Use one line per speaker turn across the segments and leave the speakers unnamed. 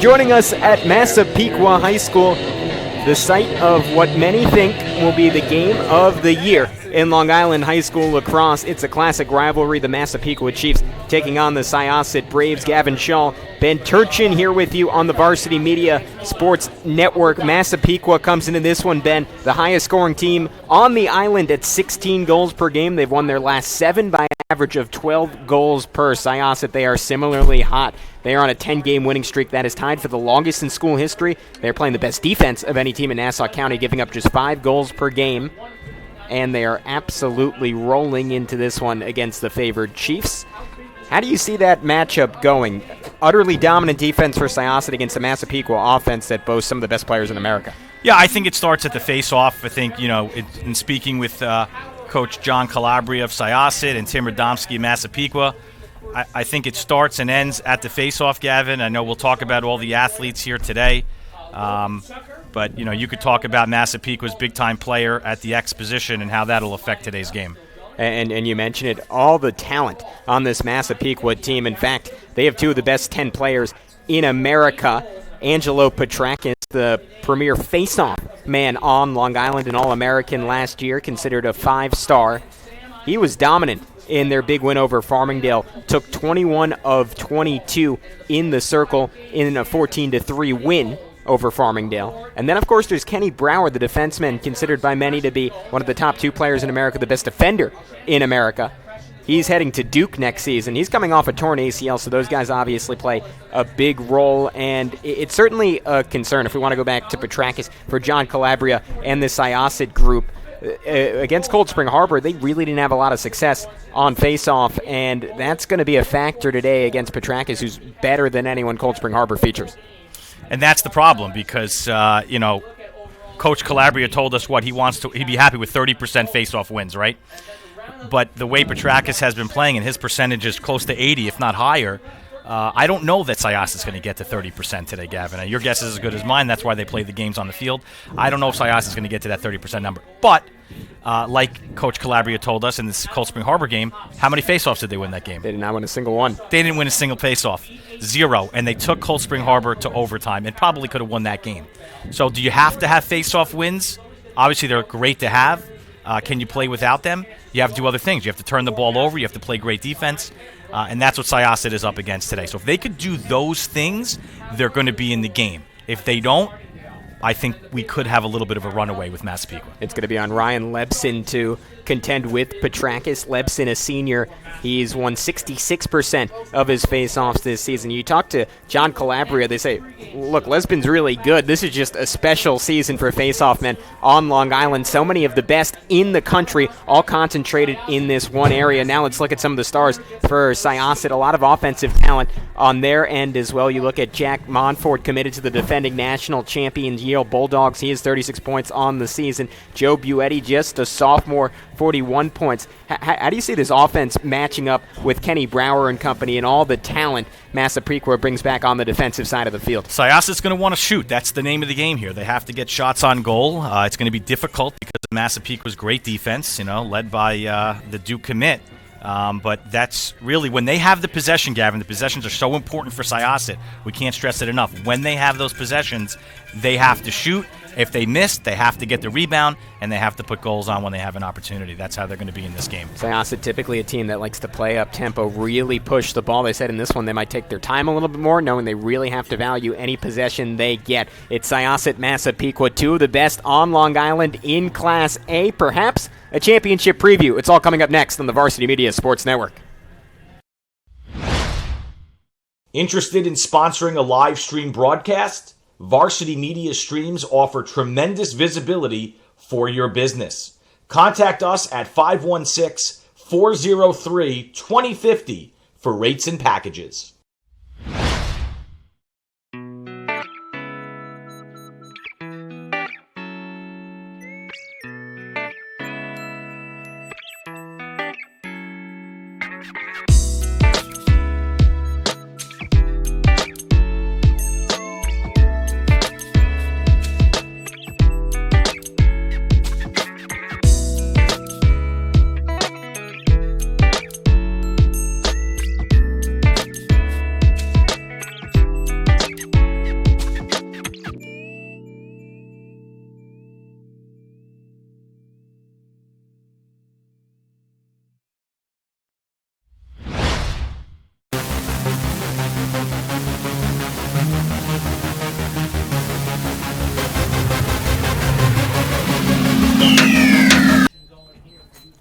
joining us at Massapequa High School, the site of what many think will be the game of the year in Long Island high school lacrosse. It's a classic rivalry, the Massapequa Chiefs taking on the Syosset Braves. Gavin Shaw, Ben Turchin here with you on the Varsity Media Sports Network. Massapequa comes into this one, Ben, the highest scoring team on the island at 16 goals per game. They've won their last 7 by an average of 12 goals per. Syosset, they are similarly hot. They are on a 10-game winning streak that is tied for the longest in school history. They're playing the best defense of any team in Nassau County, giving up just 5 goals per game. And they are absolutely rolling into this one against the favored Chiefs. How do you see that matchup going? Utterly dominant defense for Syosset against the Massapequa offense that boasts some of the best players in America.
Yeah, I think it starts at the face-off. I think, in speaking with Coach John Calabria of Syosset and Tim Radomski of Massapequa, I think it starts and ends at the face-off, Gavin. I know we'll talk about all the athletes here today. But, you could talk about Massapequa's big-time player at the X position and how that'll affect today's game.
And you mentioned it, all the talent on this Massapequa team. In fact, they have 2 of the best 10 players in America. Angelo Petrakis, the premier face-off man on Long Island, an All-American last year, considered a 5-star. He was dominant in their big win over Farmingdale, took 21 of 22 in the circle in a 14-3 win over Farmingdale. And then, of course, there's Kenny Brower, the defenseman, considered by many to be one of the top 2 players in America, the best defender in America. He's heading to Duke next season. He's coming off a torn ACL, so those guys obviously play a big role, and it's certainly a concern, if we want to go back to Petrakis, for John Calabria and the Syosset group. Against Cold Spring Harbor, they really didn't have a lot of success on face-off, and that's going to be a factor today against Petrakis, who's better than anyone Cold Spring Harbor features.
And that's the problem because, Coach Calabria told us he'd be happy with 30% face-off wins, right? But the way Petrakis has been playing, and his percentage is close to 80, if not higher, I don't know that Syosset's going to get to 30% today, Gavin. Your guess is as good as mine. That's why they play the games on the field. I don't know if Syosset's going to get to that 30% number. But like Coach Calabria told us in this Cold Spring Harbor game, how many faceoffs did they win that game?
They did not win a single one.
They didn't win a single faceoff. 0. And they took Cold Spring Harbor to overtime and probably could have won that game. So do you have to have faceoff wins? Obviously, they're great to have. Can you play without them? You have to do other things. You have to turn the ball over. You have to play great defense. And that's what Syosset is up against today. So if they could do those things, they're going to be in the game. If they don't, I think we could have a little bit of a runaway with Massapequa.
It's going to be on Ryan Lebson to contend with Petrakis. Lebson, a senior, he's won 66% of his face-offs this season. You talk to John Calabria, they say, look, Lebson's really good. This is just a special season for face-off men on Long Island. So many of the best in the country all concentrated in this one area. Now let's look at some of the stars for Syosset. A lot of offensive talent on their end as well. You look at Jack Monfort, committed to the defending national champions Yale Bulldogs. He has 36 points on the season. Joe Buetti, just a sophomore, 41 points. How do you see this offense matching up with Kenny Brower and company and all the talent Massapequa brings back on the defensive side of the field?
Syosset's going to want to shoot. That's the name of the game here. They have to get shots on goal. It's going to be difficult because of Massapequa's great defense, led by the Duke commit. But that's really when they have the possession, Gavin. The possessions are so important for Syosset. We can't stress it enough. When they have those possessions, they have to shoot. If they miss, they have to get the rebound, and they have to put goals on when they have an opportunity. That's how they're going to be in this game.
Syosset, typically a team that likes to play up tempo, really push the ball. They said in this one they might take their time a little bit more, knowing they really have to value any possession they get. It's Syosset, Massapequa, 2 of the best on Long Island in Class A, perhaps a championship preview. It's all coming up next on the Varsity Media Sports Network.
Interested in sponsoring a live stream broadcast? Varsity Media streams offer tremendous visibility for your business. Contact us at 516-403-2050 for rates and packages.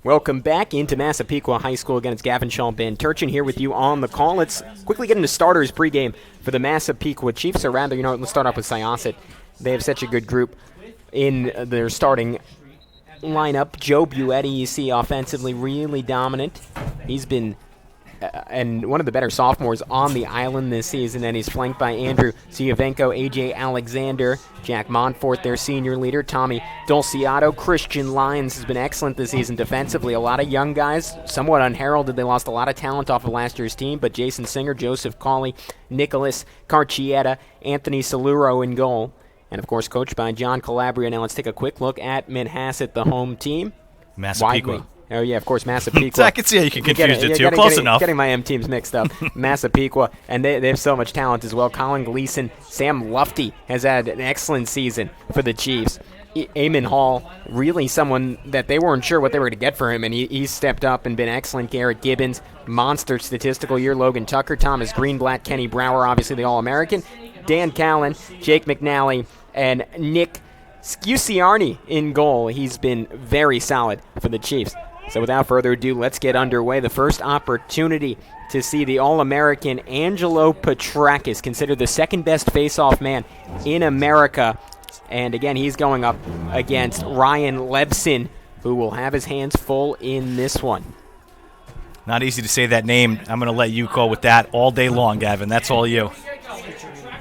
Welcome back into Massapequa High School. Again, it's Gavin Shaw, Ben Turchin here with you on the call. Let's quickly get into starters pregame for the Massapequa Chiefs. Or rather, let's start off with Syosset. They have such a good group in their starting lineup. Joe Buetti, you see, offensively really dominant. He's been and one of the better sophomores on the island this season, and he's flanked by Andrew Ziovenko, A.J. Alexander, Jack Montfort, their senior leader, Tommy Dolciato. Christian Lyons has been excellent this season defensively. A lot of young guys, somewhat unheralded. They lost a lot of talent off of last year's team, but Jason Singer, Joseph Cawley, Nicholas Carcietta, Anthony Saluro in goal, and of course coached by John Calabria. Now let's take a quick look at Manhasset, the home team.
Massapequa.
Oh, yeah, of course, Massapequa.
I can see how you can confuse the two. Close enough.
Getting my M teams mixed up. Massapequa, and they have so much talent as well. Colin Gleason, Sam Lufty has had an excellent season for the Chiefs. Eamon Hall, really someone that they weren't sure what they were going to get for him, and he's stepped up and been excellent. Garrett Gibbons, monster statistical year. Logan Tucker, Thomas Greenblatt, Kenny Brower, obviously the All-American. Dan Callan, Jake McNally, and Nick Scusiarni in goal. He's been very solid for the Chiefs. So without further ado, let's get underway. The first opportunity to see the All-American Angelo Petrakis, considered the second best face-off man in America. And again, he's going up against Ryan Lebson, who will have his hands full in this one.
Not easy to say that name. I'm going to let you go with that all day long, Gavin. That's all you.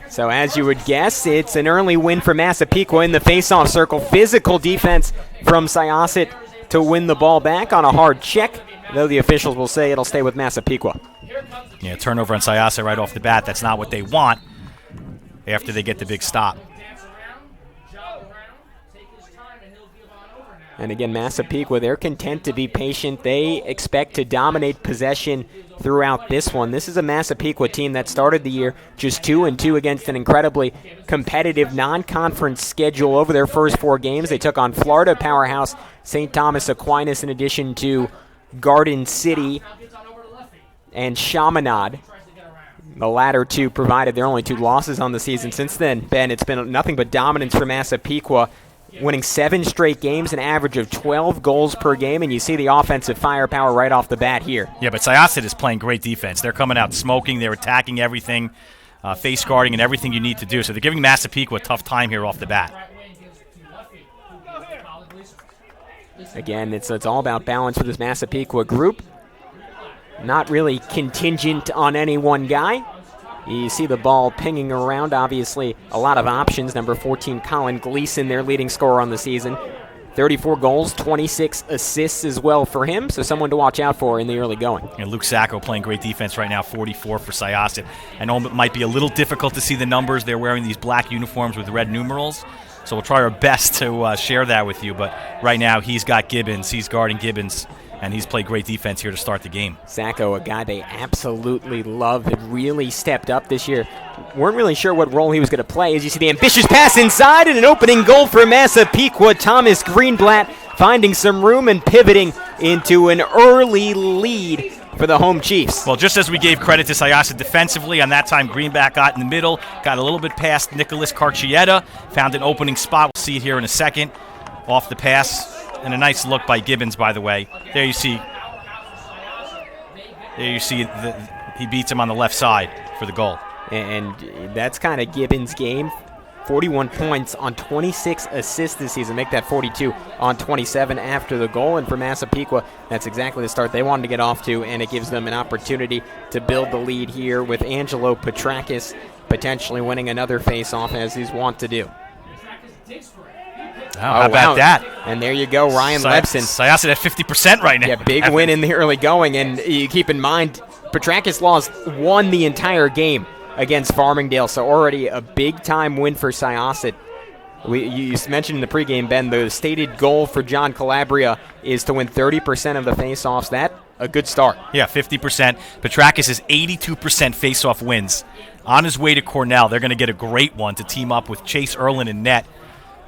So as you would guess, it's an early win for Massapequa in the face-off circle. Physical defense from Syosset to win the ball back on a hard check, though the officials will say it'll stay with Massapequa.
Yeah, turnover on Syosset right off the bat. That's not what they want after they get the big stop.
And again, Massapequa, they're content to be patient. They expect to dominate possession throughout this one. This is a Massapequa team that started the year just 2-2 against an incredibly competitive non-conference schedule over their first 4 games. They took on Florida powerhouse St. Thomas Aquinas in addition to Garden City and Chaminade. The latter two provided their only 2 losses on the season. Since then, Ben, it's been nothing but dominance for Massapequa, winning 7 straight games, an average of 12 goals per game, and you see the offensive firepower right off the bat here.
Yeah, but Syosset is playing great defense. They're coming out smoking. They're attacking everything, face guarding, and everything you need to do. So they're giving Massapequa a tough time here off the bat.
Again, it's all about balance for this Massapequa group. Not really contingent on any one guy. You see the ball pinging around. Obviously, a lot of options. Number 14, Colin Gleason, their leading scorer on the season. 34 goals, 26 assists as well for him, so someone to watch out for in the early going.
And Luke Sacco playing great defense right now, 44 for Syosset. I know it might be a little difficult to see the numbers. They're wearing these black uniforms with red numerals, so we'll try our best to share that with you. But right now, he's got Gibbons. He's guarding Gibbons, and he's played great defense here to start the game.
Sacco, a guy they absolutely love, had really stepped up this year. Weren't really sure what role he was going to play. As you see the ambitious pass inside and an opening goal for Massapequa. Thomas Greenblatt finding some room and pivoting into an early lead for the home Chiefs.
Well, just as we gave credit to Syosset defensively, on that time Greenblatt got in the middle, got a little bit past Nicholas Carcietta, found an opening spot. We'll see it here in a second. Off the pass. And a nice look by Gibbons, by the way. There you see he beats him on the left side for the goal.
And that's kind of Gibbons' game. 41 points on 26 assists this season. Make that 42 on 27 after the goal. And for Massapequa, that's exactly the start they wanted to get off to, and it gives them an opportunity to build the lead here with Angelo Petrakis potentially winning another face-off, as he's wont to do.
How about that?
And there you go, Ryan Lebson.
Syosset at 50% right now.
Yeah, big win in the early going. And you keep in mind, Petrakis won the entire game against Farmingdale, so already a big-time win for Syosset. You mentioned in the pregame, Ben, the stated goal for John Calabria is to win 30% of the face-offs. That's a good start.
Yeah, 50%. Petrakis is 82% face-off wins. On his way to Cornell, they're going to get a great one to team up with Chase Erlin in net.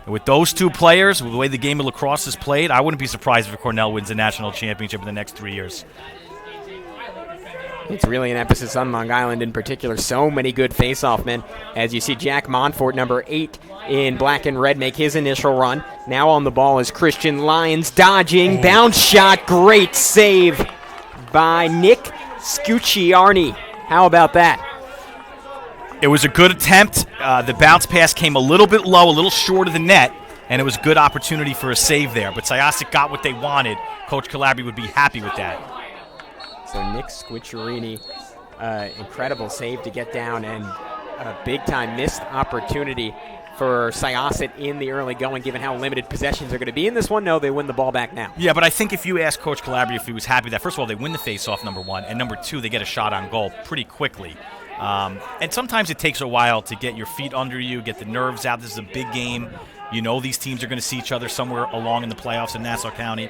With those two players, with the way the game of lacrosse is played, I wouldn't be surprised if Cornell wins the national championship in the next 3 years.
It's really an emphasis on Long Island in particular. So many good face-off men. As you see Jack Monfort, number 8 in black and red, make his initial run. Now on the ball is Christian Lyons, dodging, bounce shot, great save by Nick Scucciarni. How about that?
It was a good attempt. The bounce pass came a little bit low, a little short of the net, and it was a good opportunity for a save there. But Syosset got what they wanted. Coach Calabria would be happy with that.
So Nick Scucciarini, incredible save to get down, and a big-time missed opportunity for Syosset in the early going, given how limited possessions are going to be in this one. No, they win the ball back now.
Yeah, but I think if you ask Coach Calabria if he was happy that, first of all, they win the face-off, number one, and number two, they get a shot on goal pretty quickly. And sometimes it takes a while to get your feet under you, get the nerves out. This is a big game. You know these teams are going to see each other somewhere along in the playoffs in Nassau County.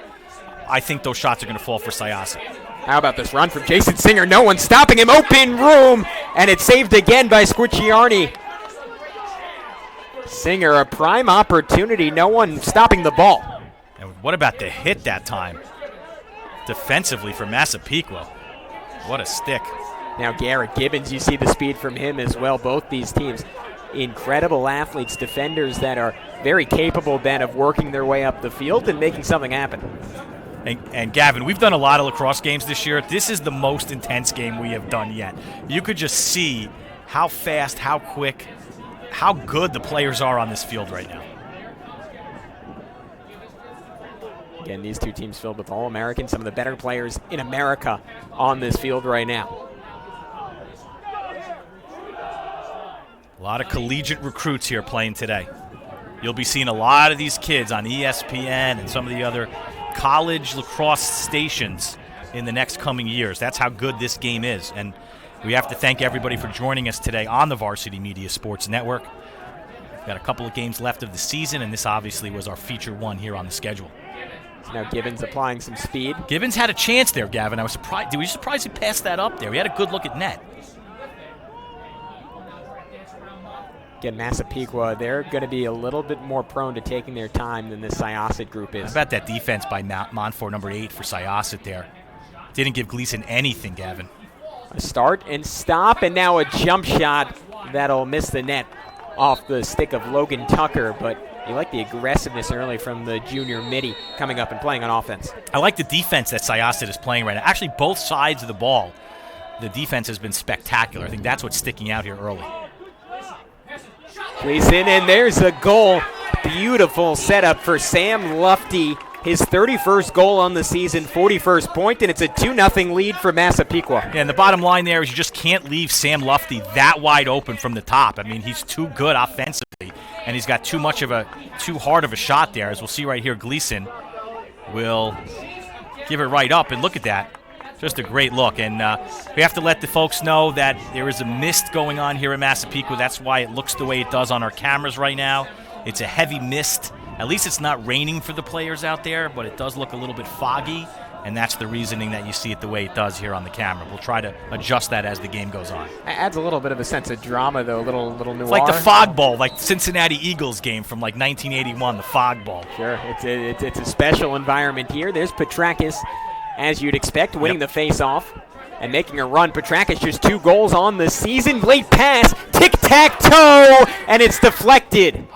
I think those shots are going to fall for Syosset.
How about this run from Jason Singer? No one stopping him. Open room, and it's saved again by Scucciarni. Singer, a prime opportunity. No one stopping the ball.
And what about the hit that time? Defensively for Massapequa. What a stick.
Now Garrett Gibbons, you see the speed from him as well. Both these teams, incredible athletes, defenders that are very capable then of working their way up the field and making something happen.
And Gavin, we've done a lot of lacrosse games this year. This is the most intense game we have done yet. You could just see how fast, how quick, how good the players are on this field right now.
Again, these two teams filled with All-Americans, some of the better players in America on this field right now.
A lot of collegiate recruits here playing today. You'll be seeing a lot of these kids on ESPN and some of the other college lacrosse stations in the next coming years. That's how good this game is. And we have to thank everybody for joining us today on the Varsity Media Sports Network. We've got a couple of games left of the season, and this obviously was our feature one here on the schedule.
So now Gibbons applying some speed.
Gibbons had a chance there, Gavin. I was surprised. Were you surprised he passed that up there? He had a good look at net.
Again, Massapequa, they're going to be a little bit more prone to taking their time than the Syosset group is.
How about that defense by Monfort, number 8 for Syosset there? Didn't give Gleason anything, Gavin.
A start and stop, and now a jump shot that'll miss the net off the stick of Logan Tucker, but you like the aggressiveness early from the junior midi coming up and playing on offense.
I like the defense that Syosset is playing right now. Actually, both sides of the ball, the defense has been spectacular. I think that's what's sticking out here early.
Gleason, and there's a goal. Beautiful setup for Sam Lufty. His 31st goal on the season, 41st point, and it's a 2-0 lead for Massapequa.
Yeah, and the bottom line there is you just can't leave Sam Lufty that wide open from the top. I mean, he's too good offensively, and he's got too hard of a shot there. As we'll see right here, Gleason will give it right up, and look at that. Just a great look, and we have to let the folks know that there is a mist going on here in Massapequa. That's why it looks the way it does on our cameras right now. It's a heavy mist. At least it's not raining for the players out there, but it does look a little bit foggy, and that's the reasoning that you see it the way it does here on the camera. We'll try to adjust that as the game goes on.
Adds a little bit of a sense of drama, though, a little noir.
It's like the fog ball, like Cincinnati Eagles game from like 1981, the fog ball.
Sure, it's a special environment here. There's Petrakis, as you'd expect, winning the face-off and making a run. Petrakis just 2 goals on the season. Late pass, tic-tac-toe, and it's deflected.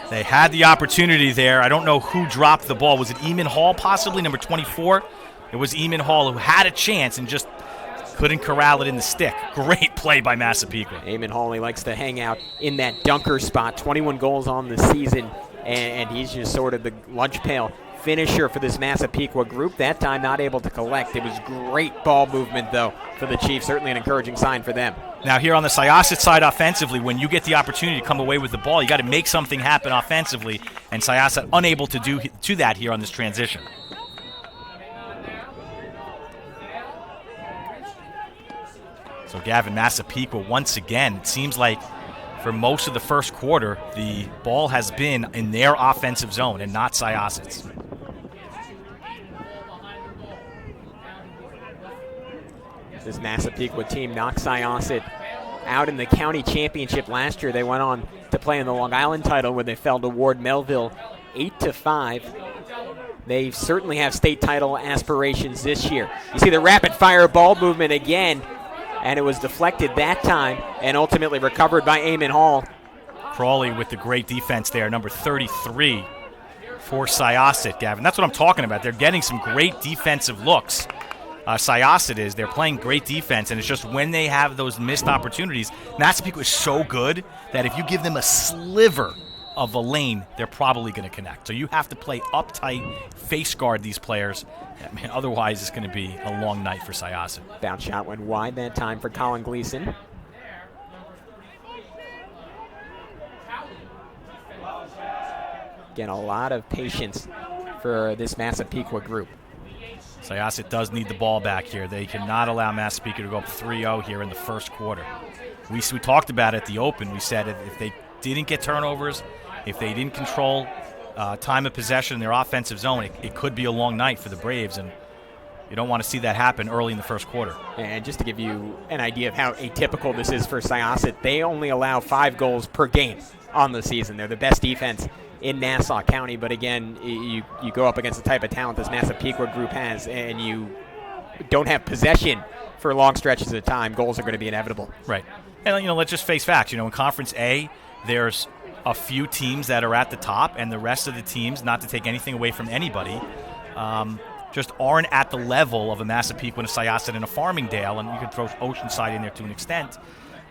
They had the opportunity there. I don't know who dropped the ball. Was it Eamon Hall, possibly, number 24? It was Eamon Hall who had a chance and just couldn't corral it in the stick. Great play by Massapequa.
Eamon Hall, he likes to hang out in that dunker spot. 21 goals on the season, and he's just sort of the lunch pail finisher for this Massapequa group. That time not able to collect. It was great ball movement, though, for the Chiefs. Certainly an encouraging sign for them.
Now here on the Syosset side offensively, when you get the opportunity to come away with the ball, you got to make something happen offensively, and Syosset unable to do that here on this transition. So Gavin, Massapequa once again, it seems like for most of the first quarter, the ball has been in their offensive zone and not Syosset's.
This Massapequa team knocked Syosset out in the county championship last year. They went on to play in the Long Island title where they fell to Ward Melville 8-5. they certainly have state title aspirations this year. You see the rapid-fire ball movement again, and it was deflected that time and ultimately recovered by Eamon Hall.
Crawley with the great defense there, number 33 for Syosset, Gavin. That's what I'm talking about. They're getting some great defensive looks. Syosset is. They're playing great defense, and it's just when they have those missed opportunities, Massapequa is so good that if you give them a sliver of a lane, they're probably going to connect. So you have to play uptight, face guard these players. I mean, otherwise, it's going to be a long night for Syosset.
Bounce shot went wide that time for Colin Gleason. Again, a lot of patience for this Massapequa group.
Syosset does need the ball back here. They cannot allow Massapequa to go up 3-0 here in the first quarter. We talked about it at the Open. We said if they didn't get turnovers, if they didn't control time of possession in their offensive zone, it could be a long night for the Braves, and you don't want to see that happen early in the first quarter.
And just to give you an idea of how atypical this is for Syosset, they only allow 5 goals per game on the season. They're the best defense in Nassau County, but again, you go up against the type of talent this Massapequa group has, and you don't have possession for long stretches of time. Goals are going to be inevitable.
Right. And, let's just face facts. In Conference A, there's a few teams that are at the top, and the rest of the teams, not to take anything away from anybody, just aren't at the level of a Massapequa and a Syosset and a Farmingdale, and you can throw Oceanside in there to an extent.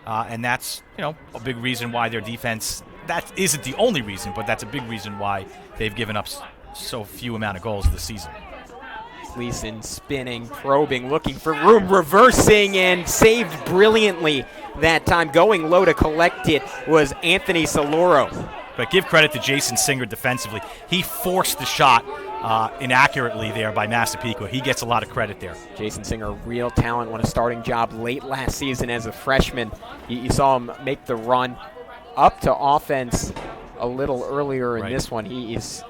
And that's, a big reason why their defense, that isn't the only reason, but that's a big reason why they've given up so few amount of goals this season.
Gleason spinning, probing, looking for room, reversing, and saved brilliantly that time. Going low to collect it was Anthony Saloro.
But give credit to Jason Singer defensively. He forced the shot inaccurately there by Massapequa. He gets a lot of credit there.
Jason Singer, real talent, won a starting job late last season as a freshman. You saw him make the run up to offense a little earlier in this one. He is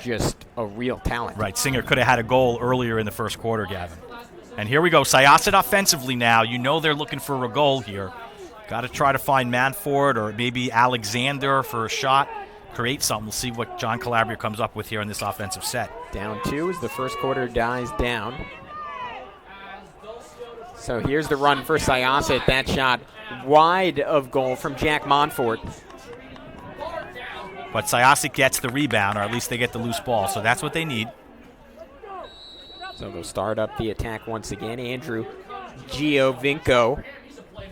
just a real talent.
Right, Singer could have had a goal earlier in the first quarter, Gavin. And here we go, Syosset offensively now. They're looking for a goal here. Got to try to find Manford or maybe Alexander for a shot. Create something. We'll see what John Calabria comes up with here in this offensive set.
Down 2 as the first quarter dies down. So here's the run for Syosset. That shot wide of goal from Jack Monfort.
But Syosset gets the rebound, or at least they get the loose ball, so that's what they need.
So they'll start up the attack once again. Andrew Giovinco,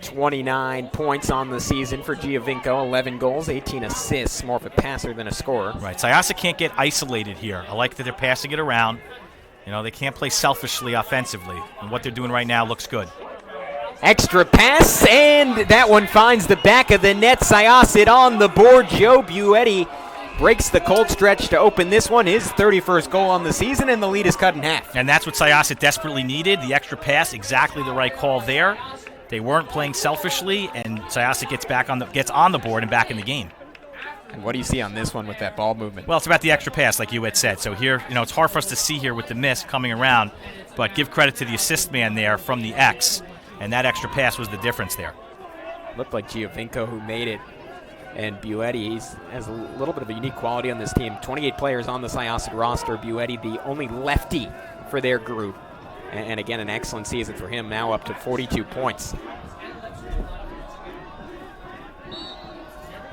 29 points on the season for Giovinco, 11 goals, 18 assists, more of a passer than a scorer.
Right, Syosset can't get isolated here. I like that they're passing it around. They can't play selfishly offensively, and what they're doing right now looks good.
Extra pass, and that one finds the back of the net. Syosset on the board. Joe Buetti breaks the cold stretch to open this one, his 31st goal on the season, and the lead is cut in half.
And that's what Syosset desperately needed. The extra pass, exactly the right call there. They weren't playing selfishly, and Syosset gets on the board and back in the game.
And what do you see on this one with that ball movement?
Well, it's about the extra pass, like you had said. So here, it's hard for us to see here with the miss coming around, but give credit to the assist man there from the X, and that extra pass was the difference there.
Looked like Giovinco who made it, and Buetti has a little bit of a unique quality on this team. 28 players on the Syosset roster. Buetti, the only lefty for their group. And again, an excellent season for him, now up to 42 points.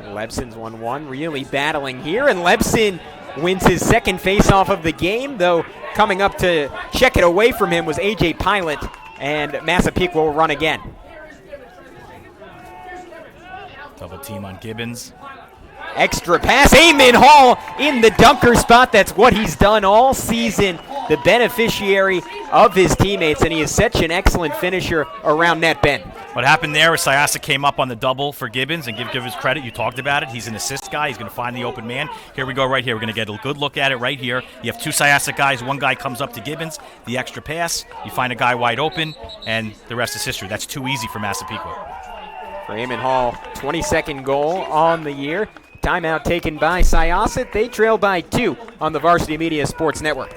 Lebson's 1-1, really battling here, and Lebson wins his second faceoff of the game, though coming up to check it away from him was A.J. Pilot, and Massapequa will run again.
Double team on Gibbons.
Extra pass, Eamon Hall in the dunker spot. That's what he's done all season, the beneficiary of his teammates, and he is such an excellent finisher around net, Ben.
What happened there is Syosset came up on the double for Gibbons, and give Gibbons credit. You talked about it. He's an assist guy. He's going to find the open man. Here we go right here. We're going to get a good look at it right here. You have 2 Syosset guys. One guy comes up to Gibbons, the extra pass. You find a guy wide open, and the rest is history. That's too easy for Massapequa.
For Eamon Hall, 22nd goal on the year. Timeout taken by Syosset. They trail by 2 on the Varsity Media Sports Network.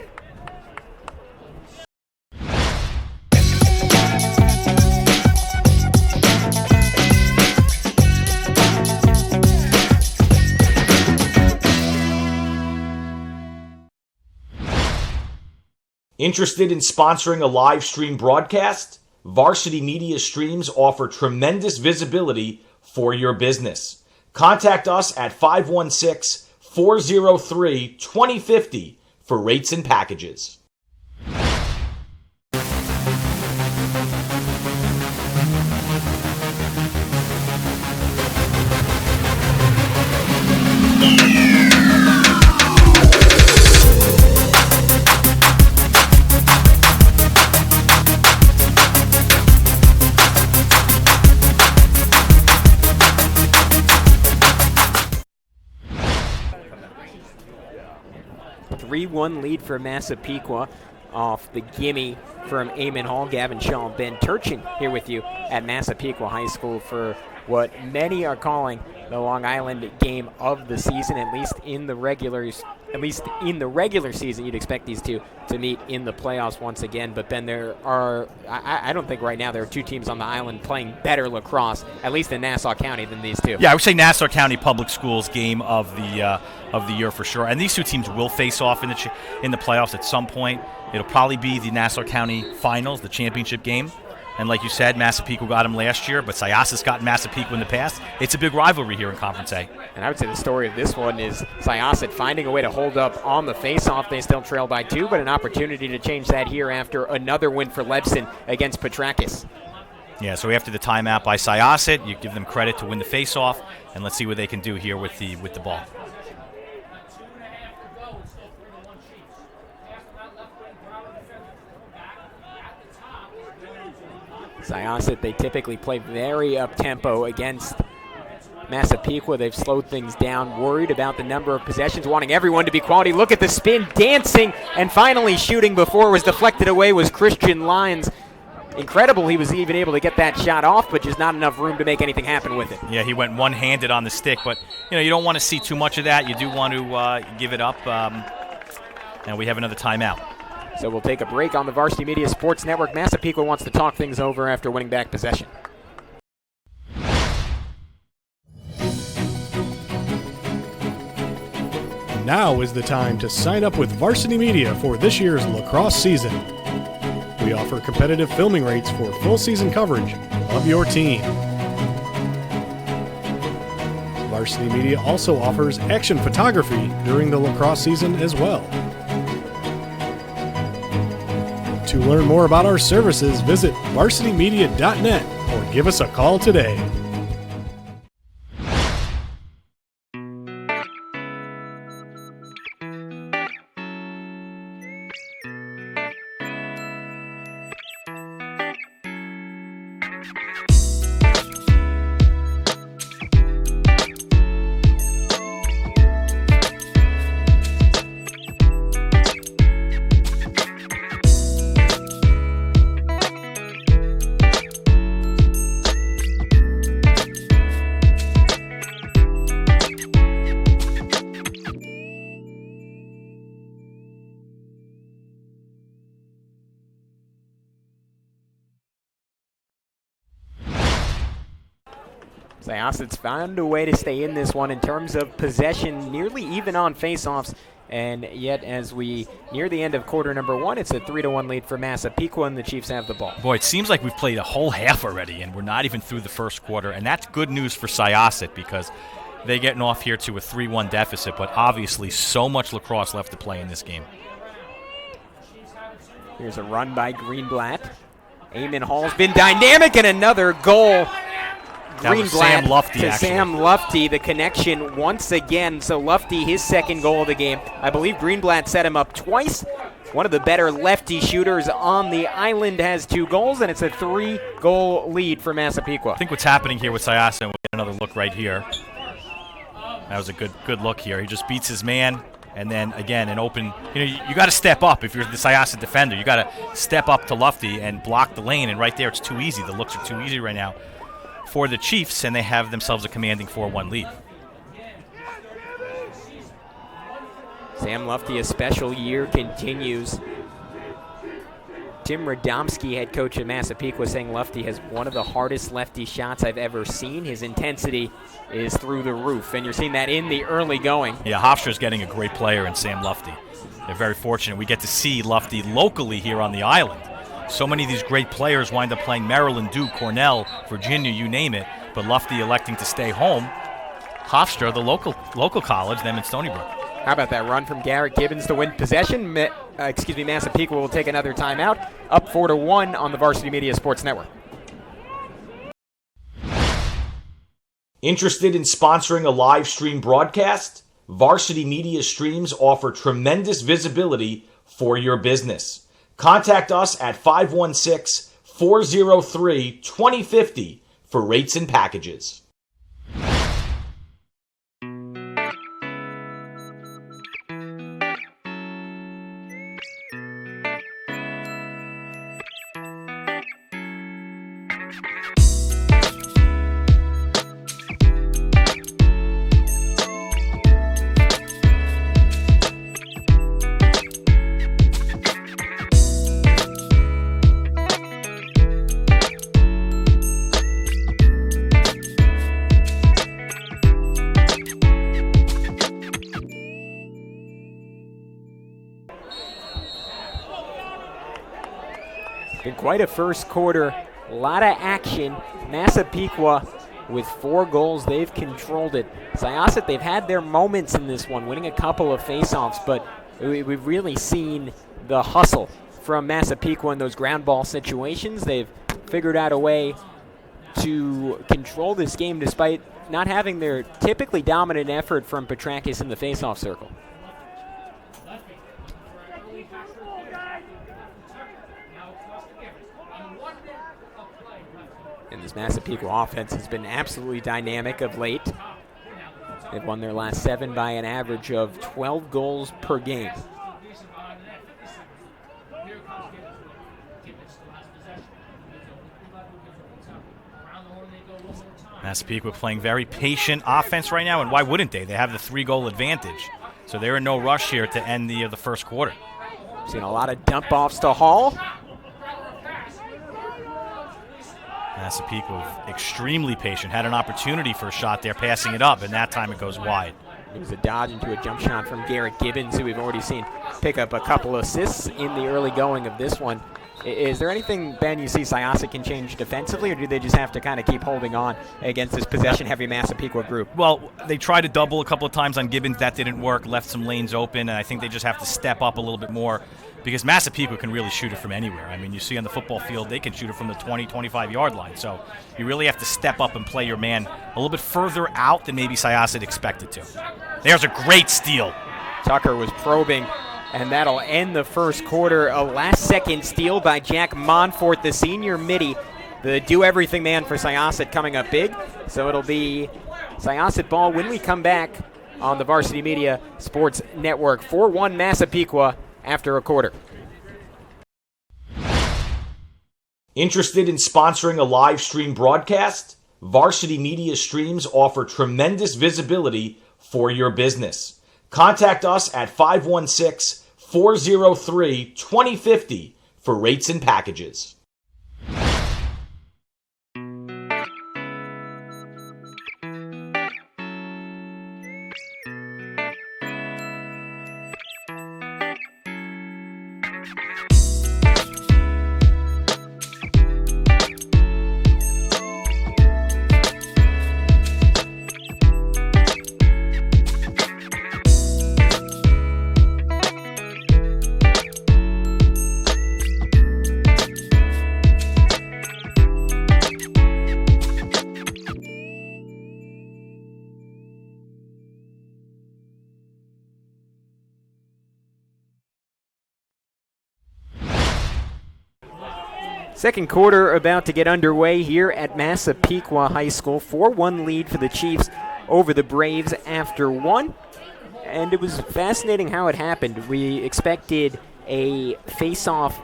Interested in sponsoring a live stream broadcast? Varsity Media Streams offer tremendous visibility for your business. Contact us at 516-403-2050 for rates and packages.
A 3-1 lead for Massapequa off the gimme from Eamon Hall. Gavin Shaw, Ben Turchin here with you at Massapequa High School for what many are calling the Long Island game of the season, at least in the regular season. You'd expect these two to meet in the playoffs once again, but Ben, I don't think right now there are two teams on the island playing better lacrosse, at least in Nassau County, than these two.
Yeah, I would say Nassau County Public Schools game of the year for sure. And these two teams will face off in the playoffs at some point. It'll probably be the Nassau County Finals, the championship game. And like you said, Massapequa got them last year, but Syosset's gotten Massapequa in the past. It's a big rivalry here in Conference A.
And I would say the story of this one is Syosset finding a way to hold up on the face-off. They still trail by 2, but an opportunity to change that here after another win for Lebson against Petrakis.
Yeah, so after the timeout by Syosset, you give them credit to win the face-off, and let's see what they can do here with the ball.
Syosset, they typically play very up-tempo against Massapequa. They've slowed things down, worried about the number of possessions, wanting everyone to be quality. Look at the spin, dancing, and finally shooting before it was deflected away was Christian Lyons. Incredible he was even able to get that shot off, but just not enough room to make anything happen with it.
Yeah, he went one-handed on the stick, but you don't want to see too much of that. You do want to give it up, and we have another timeout.
So we'll take a break on the Varsity Media Sports Network. Massapequa wants to talk things over after winning back possession.
Now is the time to sign up with Varsity Media for this year's lacrosse season. We offer competitive filming rates for full season coverage of your team. Varsity Media also offers action photography during the lacrosse season as well. To learn more about our services, visit varsitymedia.net or give us a call today.
Syosset's found a way to stay in this one in terms of possession, nearly even on face-offs, and yet as we near the end of quarter number 1, it's a 3-1 lead for Massapequa, and the Chiefs have the ball.
Boy, it seems like we've played a whole half already, and we're not even through the first quarter, and that's good news for Syosset because they're getting off here to a 3-1 deficit, but obviously so much lacrosse left to play in this game.
Here's a run by Greenblatt. Eamon Hall's been dynamic, and another goal.
That was Sam Lufty,
to
actually.
Sam Lufty, the connection once again. So Lufty, his second goal of the game. I believe Greenblatt set him up twice. One of the better lefty shooters on the island has 2 goals, and it's a 3-goal lead for Massapequa.
I think what's happening here with Syosset, and we get another look right here. That was a good look here. He just beats his man, and then again an open. You got to step up if you're the Syosset defender. You got to step up to Lufty and block the lane, and right there it's too easy. The looks are too easy right now for the Chiefs, and they have themselves a commanding 4-1 lead.
Sam Lufty, a special year continues. Jim Radomski, head coach of Massapequa, saying Lufty has one of the hardest lefty shots I've ever seen. His intensity is through the roof, and you're seeing that in the early going.
Yeah, Hofstra's getting a great player in Sam Lufty. They're very fortunate. We get to see Lufty locally here on the island. So many of these great players wind up playing Maryland, Duke, Cornell, Virginia, you name it, but Lufty electing to stay home. Hofstra, the local college, them in Stony Brook.
How about that run from Garrett Gibbons to win possession? Massapequa will take another timeout. Up 4-1 on the Varsity Media Sports Network.
Interested in sponsoring a live stream broadcast? Varsity Media Streams offer tremendous visibility for your business. Contact us at 516-403-2050 for rates and packages.
Been quite a first quarter, a lot of action. Massapequa with 4 goals, they've controlled it. Syosset, they've had their moments in this one, winning a couple of faceoffs, but we've really seen the hustle from Massapequa in those ground ball situations. They've figured out a way to control this game despite not having their typically dominant effort from Petrakis in the faceoff circle. And this Massapequa offense has been absolutely dynamic of late. They've won their last 7 by an average of 12 goals per game.
Massapequa playing very patient offense right now, and why wouldn't they? They have the 3-goal advantage, so they're in no rush here to end the first quarter.
Seen a lot of dump-offs to Hall.
Massapequa extremely patient, had an opportunity for a shot there, passing it up, and that time it goes wide.
It was a dodge into a jump shot from Garrett Gibbons, who we've already seen pick up a couple assists in the early going of this one. Is there anything, Ben, you see Syosset can change defensively, or do they just have to kind of keep holding on against this possession-heavy Massapequa group?
Well, they tried to double a couple of times on Gibbons. That didn't work, left some lanes open, and I think they just have to step up a little bit more because Massapequa can really shoot it from anywhere. I mean, you see on the football field, they can shoot it from the 20, 25-yard line. So you really have to step up and play your man a little bit further out than maybe Syosset expected to. There's a great steal.
Tucker was probing, and that'll end the first quarter. A last-second steal by Jack Monfort, the senior midi, the do-everything man for Syosset, coming up big. So it'll be Syosset ball when we come back on the Varsity Media Sports Network. 4-1 Massapequa after a quarter.
Interested in sponsoring a live stream broadcast? Varsity Media Streams offer tremendous visibility for your business. Contact us at 516-403-2050 for rates and packages.
Second quarter about to get underway here at Massapequa High School. 4-1 lead for the Chiefs over the Braves after 1. And it was fascinating how it happened. We expected a face-off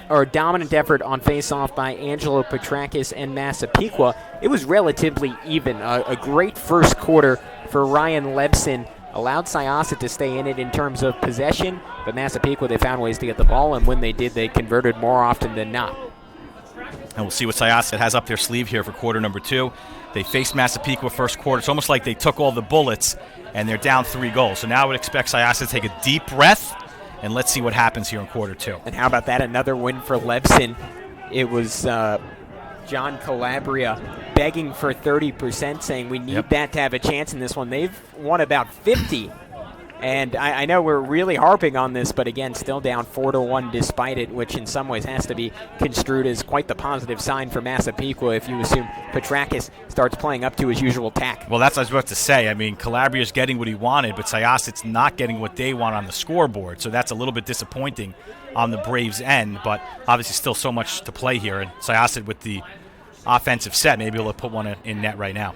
or dominant effort on face-off by Angelo Petrakis and Massapequa. It was relatively even. A great first quarter for Ryan Lebson allowed Syosset to stay in it in terms of possession, but Massapequa, they found ways to get the ball, and when they did, they converted more often than not.
And we'll see what Syosset has up their sleeve here for quarter number 2. They faced Massapequa first quarter. It's almost like they took all the bullets, and they're down 3 goals. So now I would expect Syosset to take a deep breath, and let's see what happens here in quarter 2.
And how about that? Another win for Lebson. It was John Calabria begging for 30%, saying we need that to have a chance in this one. They've won about 50. And I know we're really harping on this, but again, still down 4-1 despite it, which in some ways has to be construed as quite the positive sign for Massapequa if you assume Petrakis starts playing up to his usual tack.
Well, that's what I was about to say. I mean, Calabria's getting what he wanted, but Syosset's not getting what they want on the scoreboard, so that's a little bit disappointing on the Braves' end, but obviously still so much to play here, and Syosset with the offensive set, maybe he'll put one in net right now.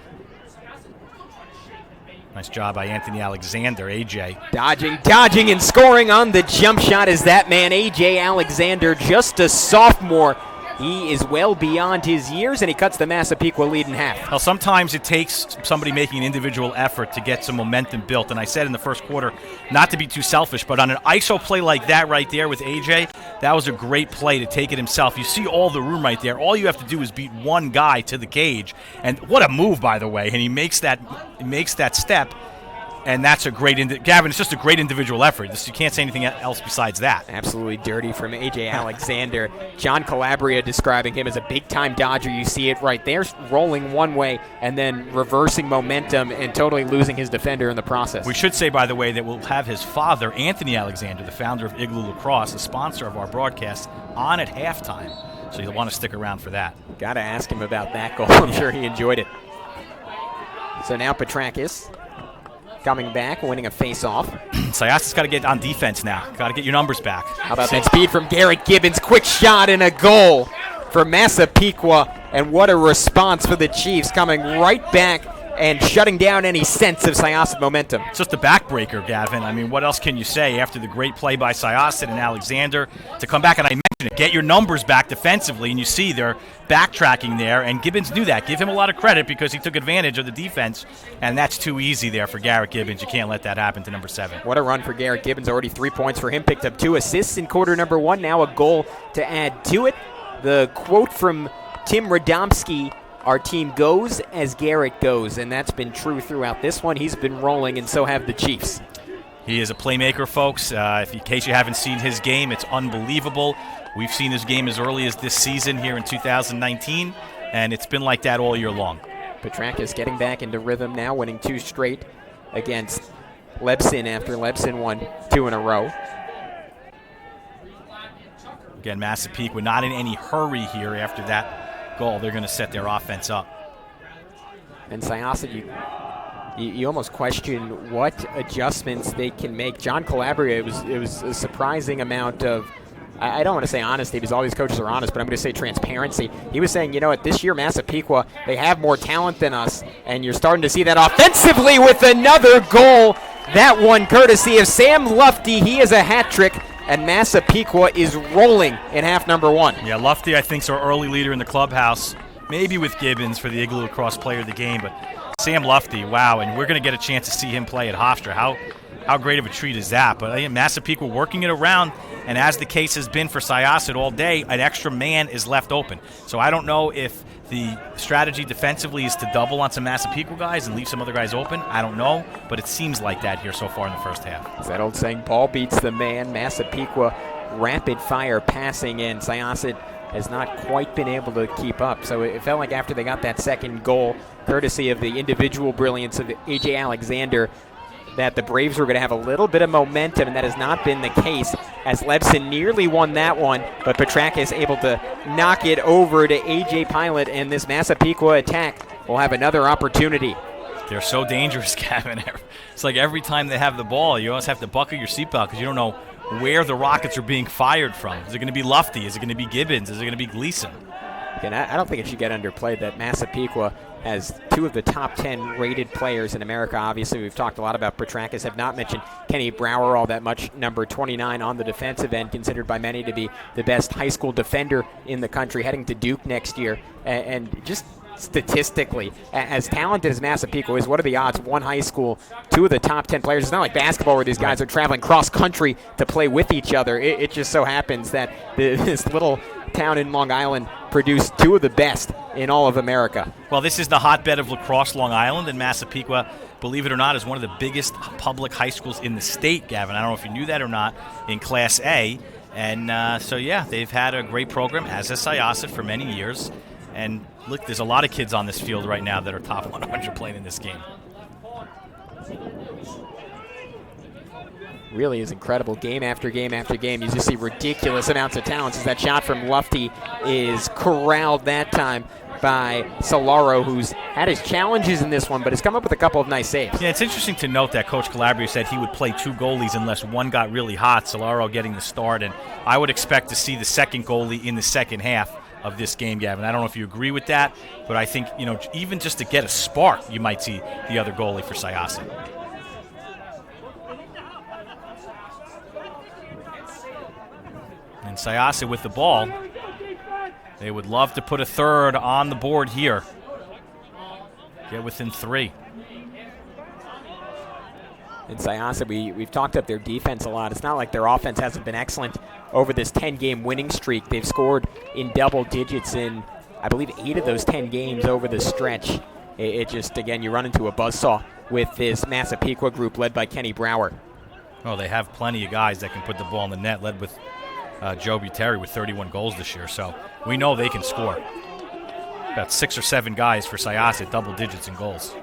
Nice job by Anthony Alexander, AJ.
Dodging, and scoring on the jump shot is that man, AJ Alexander, just a sophomore. He is well beyond his years, and he cuts the Massapequa lead in half.
Well, sometimes it takes somebody making an individual effort to get some momentum built, and I said in the first quarter, not to be too selfish, but on an ISO play like that right there with AJ, that was a great play to take it himself. You see all the room right there. All you have to do is beat one guy to the cage, and what a move, by the way, and he makes that step. And that's a great, Gavin, it's just a great individual effort. You can't say anything else besides that.
Absolutely dirty from A.J. Alexander. John Calabria describing him as a big-time Dodger. You see it right there, rolling one way and then reversing momentum and totally losing his defender in the process.
We should say, by the way, that we'll have his father, Anthony Alexander, the founder of Igloo Lacrosse, the sponsor of our broadcast, on at halftime. So you'll want to stick around for that.
Got to ask him about that goal. I'm sure he enjoyed it. So now Petrakis coming back, winning a face-off.
Syosset's got to get on defense now. Got to get your numbers back.
How about that speed from Garrett Gibbons? Quick shot and a goal for Massapequa. And what a response for the Chiefs, coming right back and shutting down any sense of Syosset momentum.
It's just a backbreaker, Gavin. I mean, what else can you say after the great play by Syosset and Alexander to come back? And I mentioned it, get your numbers back defensively, and you see they're backtracking there, and Gibbons knew that. Give him a lot of credit because he took advantage of the defense, and that's too easy there for Garrett Gibbons. You can't let that happen to number 7.
What a run for Garrett Gibbons. Already 3 points for him. Picked up 2 assists in quarter number 1. Now a goal to add to it. The quote from Tim Radomski, our team goes as Garrett goes, and that's been true throughout this one. He's been rolling, and so have the Chiefs.
He is a playmaker, folks. In case you haven't seen his game, it's unbelievable. We've seen his game as early as this season here in 2019, and it's been like that all year long.
Petrakis getting back into rhythm now, winning 2 straight against Lebson after Lebson won 2 in a row.
Again, Massapequa not in any hurry here after that goal. They're going to set their offense up.
And Syosset, you almost question what adjustments they can make. John Calabria, it was a surprising amount of, I don't want to say honesty because all these coaches are honest, but I'm going to say transparency. He was saying, you know what, this year Massapequa, they have more talent than us, and you're starting to see that offensively with another goal. That one courtesy of Sam Lufty. He is a hat trick, and Massapequa is rolling in half number 1.
Yeah, Lufty, I think, is our early leader in the clubhouse, maybe with Gibbons for the Igloo Lacrosse player of the game, but Sam Lufty, wow, and we're going to get a chance to see him play at Hofstra. How great of a treat is that? But again, Massapequa working it around, and as the case has been for Syosset all day, an extra man is left open. So I don't know if the strategy defensively is to double on some Massapequa guys and leave some other guys open. I don't know, but it seems like that here so far in the first half.
It's that old saying, ball beats the man. Massapequa rapid-fire passing in. Syosset has not quite been able to keep up. So it felt like after they got that second goal, courtesy of the individual brilliance of A.J. Alexander, that the Braves were going to have a little bit of momentum, and that has not been the case as Lebson nearly won that one, but Petrakis able to knock it over to A.J. Pilot, and this Massapequa attack will have another opportunity.
They're so dangerous, Kevin. It's like every time they have the ball, you always have to buckle your seatbelt because you don't know where the rockets are being fired from. Is it going to be Lufty? Is it going to be Gibbons? Is it going to be Gleason?
And I don't think it should get underplayed that Massapequa has 2 of the top 10 rated players in America. Obviously, we've talked a lot about Petrakis, have not mentioned Kenny Brower all that much, number 29 on the defensive end, considered by many to be the best high school defender in the country, heading to Duke next year. And just statistically. As talented as Massapequa is, what are the odds? One high school, two of the top 10 players. It's not like basketball where these guys are traveling cross-country to play with each other. It just so happens that this little town in Long Island produced two of the best in all of America.
Well, this is the hotbed of lacrosse, Long Island, and Massapequa, believe it or not, is one of the biggest public high schools in the state, Gavin. I don't know if you knew that or not, in Class A. And so, yeah, they've had a great program, as has Syosset, for many years. And look, there's a lot of kids on this field right now that are top 100 playing in this game.
Really is incredible. Game after game after game, you just see ridiculous amounts of talent. As that shot from Lufty is corralled that time by Solaro, who's had his challenges in this one, but has come up with a couple of nice saves.
Yeah, it's interesting to note that Coach Calabria said he would play two goalies unless one got really hot, Solaro getting the start, and I would expect to see the second goalie in the second half of this game, Gavin. I don't know if you agree with that, but I think, even just to get a spark, you might see the other goalie for Syosset. And Syosset with the ball. They would love to put a third on the board here. Get within 3.
In Syosset, we've talked up their defense a lot. It's not like their offense hasn't been excellent over this 10-game winning streak. They've scored in double digits in, I believe, 8 of those 10 games over the stretch. It just, again, you run into a buzzsaw with this Massapequa group led by Kenny Brower.
Oh, they have plenty of guys that can put the ball in the net, led with Joe Buteri with 31 goals this year. So we know they can score. About 6 or 7 guys for Syosset, double digits in goals.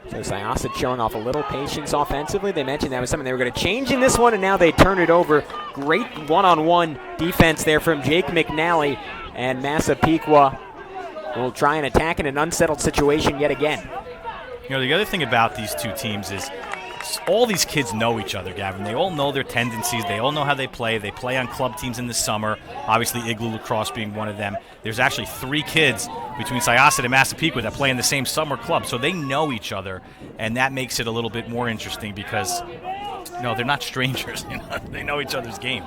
So Syosset showing off a little patience offensively. They mentioned that was something they were going to change in this one, and now they turn it over. Great one-on-one defense there from Jake McNally, and Massapequa will try and attack in an unsettled situation yet again.
The other thing about these two teams is all these kids know each other, Gavin. They all know their tendencies. They all know how they play. They play on club teams in the summer, obviously Igloo Lacrosse being one of them. There's actually 3 kids between Syosset and Massapequa that play in the same summer club, so they know each other, and that makes it a little bit more interesting because, they're not strangers. They know each other's game.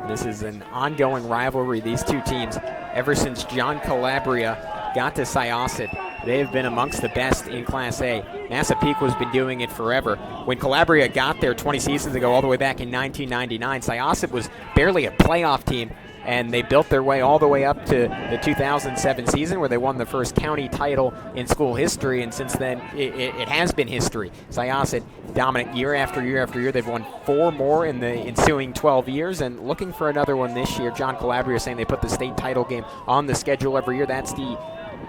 This is an ongoing rivalry, these two teams. Ever since John Calabria got to Syosset, they have been amongst the best in Class A. Massapequa's been doing it forever. When Calabria got there 20 seasons ago, all the way back in 1999, Syosset was barely a playoff team, and they built their way all the way up to the 2007 season where they won the first county title in school history, and since then it has been history. Syosset dominant year after year after year. They've won 4 more in the ensuing 12 years and looking for another one this year. John Calabria saying they put the state title game on the schedule every year. That's the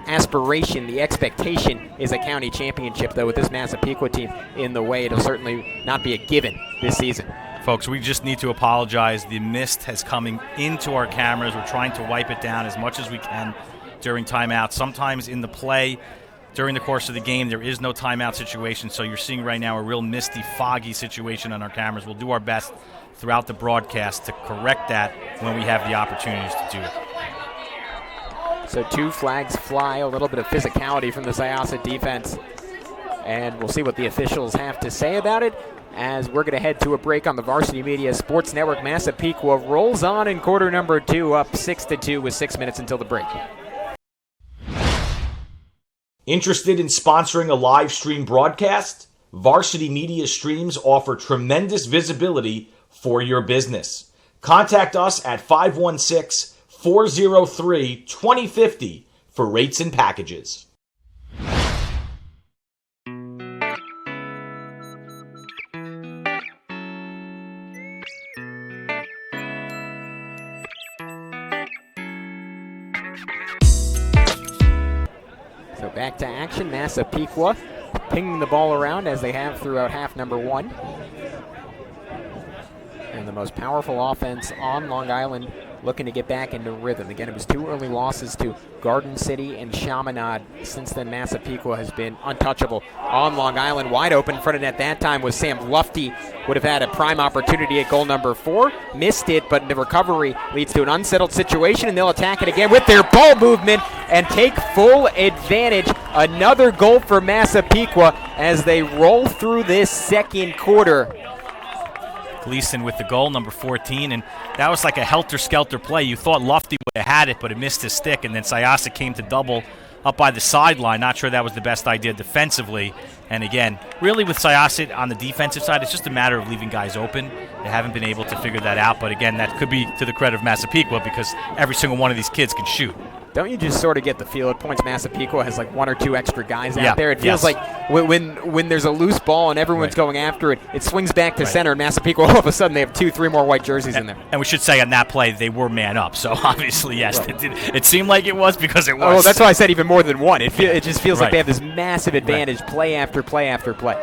aspiration, the expectation is a county championship, though with this Massapequa team in the way, it'll certainly not be a given this season.
Folks, we just need to apologize. The mist has coming into our cameras. We're trying to wipe it down as much as we can during timeout. Sometimes in the play, during the course of the game, there is no timeout situation, so you're seeing right now a real misty, foggy situation on our cameras. We'll do our best throughout the broadcast to correct that when we have the opportunities to do it.
So 2 flags fly, a little bit of physicality from the Syosset defense. And we'll see what the officials have to say about it as we're going to head to a break on the Varsity Media Sports Network. Massapequa rolls on in quarter number 2, up 6-2 with 6 minutes until the break.
Interested in sponsoring a live stream broadcast? Varsity Media Streams offer tremendous visibility for your business. Contact us at 516-403-2050 for rates and packages.
So back to action, Massapequa pinging the ball around as they have throughout half number 1. And the most powerful offense on Long Island looking to get back into rhythm. Again, it was 2 early losses to Garden City and Chaminade. Since then, Massapequa has been untouchable on Long Island. Wide open front of net that time was Sam Lufty. Would have had a prime opportunity at goal number 4. Missed it, but the recovery leads to an unsettled situation, and they'll attack it again with their ball movement and take full advantage. Another goal for Massapequa as they roll through this second quarter.
Gleason with the goal, number 14, and that was like a helter-skelter play. You thought Lufty would have had it, but it missed his stick, and then Syosset came to double up by the sideline. Not sure that was the best idea defensively. And again, really with Syosset on the defensive side, it's just a matter of leaving guys open. They haven't been able to figure that out, but again, that could be to the credit of Massapequa because every single one of these kids can shoot.
Don't you just sort of get the feel at points Massapequa has like one or two extra guys out there? It feels like when there's a loose ball and everyone's going after it, it swings back to center, and Massapequa, all of a sudden, they have 2-3 more white jerseys in there.
And we should say on that play, they were man up. So obviously, yes, it seemed like it was because it was.
Oh, that's why I said even more than one. It just feels like they have this massive advantage play after play after play.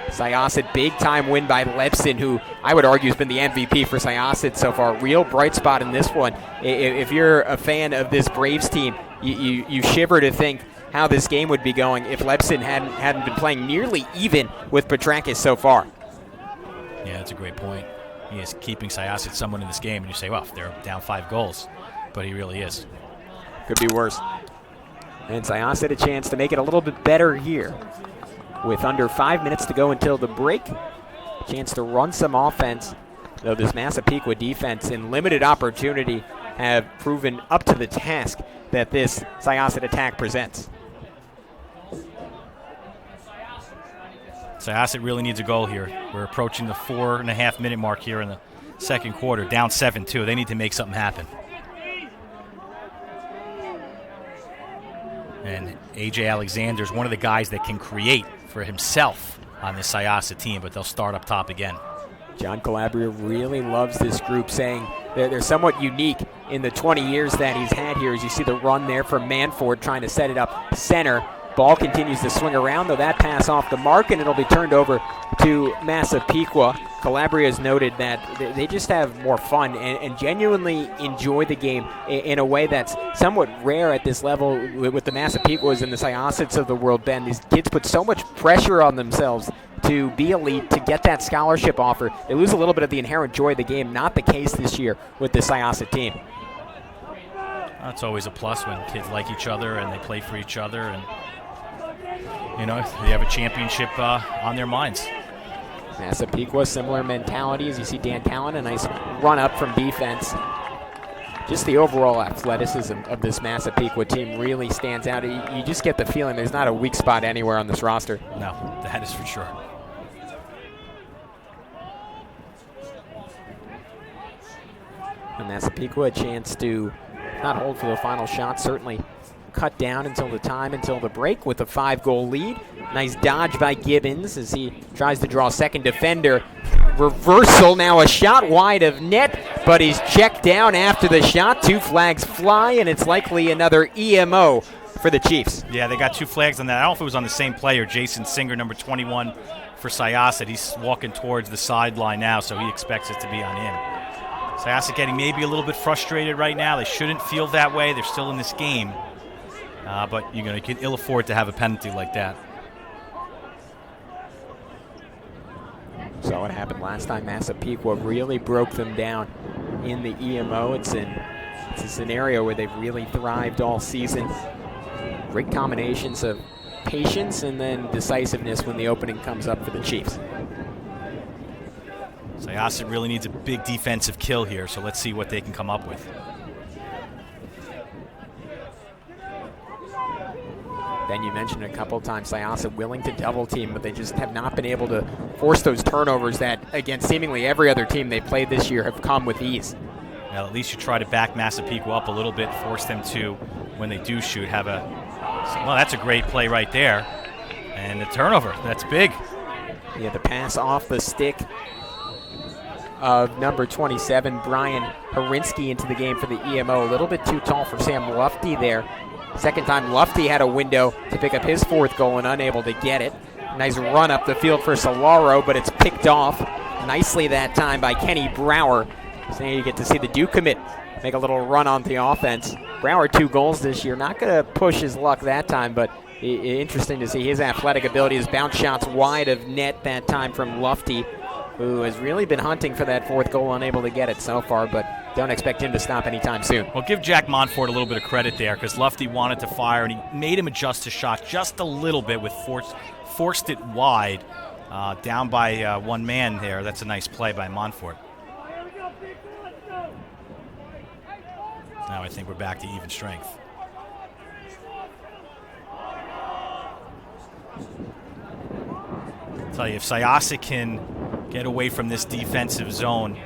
Syosset, big-time win by Lepson, who I would argue has been the MVP for Syosset so far. Real bright spot in this one. If you're a fan of this Braves team, you shiver to think how this game would be going if Lepson hadn't been playing nearly even with Petrakis so far.
Yeah, that's a great point. He is keeping Syosset someone in this game, and you say, well, they're down 5 goals. But he really is.
Could be worse. And Syosset a chance to make it a little bit better here. With under 5 minutes to go until the break, chance to run some offense, though this Massapequa defense in limited opportunity have proven up to the task that this Syosset attack presents.
Syosset really needs a goal here. We're approaching the 4.5-minute mark here in the second quarter, down 7-2. They need to make something happen. And A.J. Alexander is one of the guys that can create for himself on this Syosset team, but they'll start up top again.
John Calabria really loves this group, saying they're somewhat unique in the 20 years that he's had here. As you see the run there from Manford trying to set it up center. Ball continues to swing around, though that pass off the mark, and it'll be turned over to Massapequa. Calabria has noted that they just have more fun and genuinely enjoy the game in a way that's somewhat rare at this level with the Massapequas and the Syossets of the world, Ben. These kids put so much pressure on themselves to be elite, to get that scholarship offer. They lose a little bit of the inherent joy of the game. Not the case this year with the Syosset team.
That's always a plus when kids like each other and they play for each other, and you know, they have a championship on their minds.
Massapequa, similar mentality as you see Dan Callan, a nice run up from defense. Just the overall athleticism of this Massapequa team really stands out. You just get the feeling there's not a weak spot anywhere on this roster.
No, that is for sure.
And Massapequa a chance to not hold for the final shot, certainly cut down until the break with a 5-goal lead. Nice dodge by Gibbons as he tries to draw a second defender. Reversal, now a shot wide of net, but he's checked down after the shot. 2 flags fly, and it's likely another EMO for the Chiefs.
Yeah, they got 2 flags on that. I don't know if it was on the same player. Jason Singer, number 21 for Syosset. He's walking towards the sideline now, so he expects it to be on him. Syosset getting maybe a little bit frustrated right now. They shouldn't feel that way. They're still in this game. But you can ill afford to have a penalty like that.
Saw what happened last time. Massapequa really broke them down in the EMO. It's a scenario where they've really thrived all season. Great combinations of patience and then decisiveness when the opening comes up for the Chiefs.
Syosset really needs a big defensive kill here, so let's see what they can come up with.
Ben, you mentioned a couple of times Syosset willing to double team, but they just have not been able to force those turnovers that, again, seemingly every other team they played this year have come with ease.
Well, at least you try to back Massapequa up a little bit, force them to, when they do shoot, have a, well, that's a great play right there. And the turnover, that's big.
Yeah, the pass off the stick of number 27, Brian Harinsky, into the game for the EMO. A little bit too tall for Sam Lufty there. Second time Lufty had a window to pick up his 4th goal and unable to get it. Nice run up the field for Solaro, but it's picked off nicely that time by Kenny Brower. So now you get to see the Duke commit make a little run on the offense. Brower 2 goals this year. Not going to push his luck that time, but interesting to see his athletic ability. His bounce shots wide of net that time from Lufty, who has really been hunting for that 4th goal, unable to get it so far, but don't expect him to stop anytime soon.
Well, give Jack Montfort a little bit of credit there, because Lufty wanted to fire, and he made him adjust his shot just a little bit with forced it wide, Down by one man there. That's a nice play by Montfort. Now I think we're back to even strength. I'll tell you, if Syosset can get away from this defensive zone,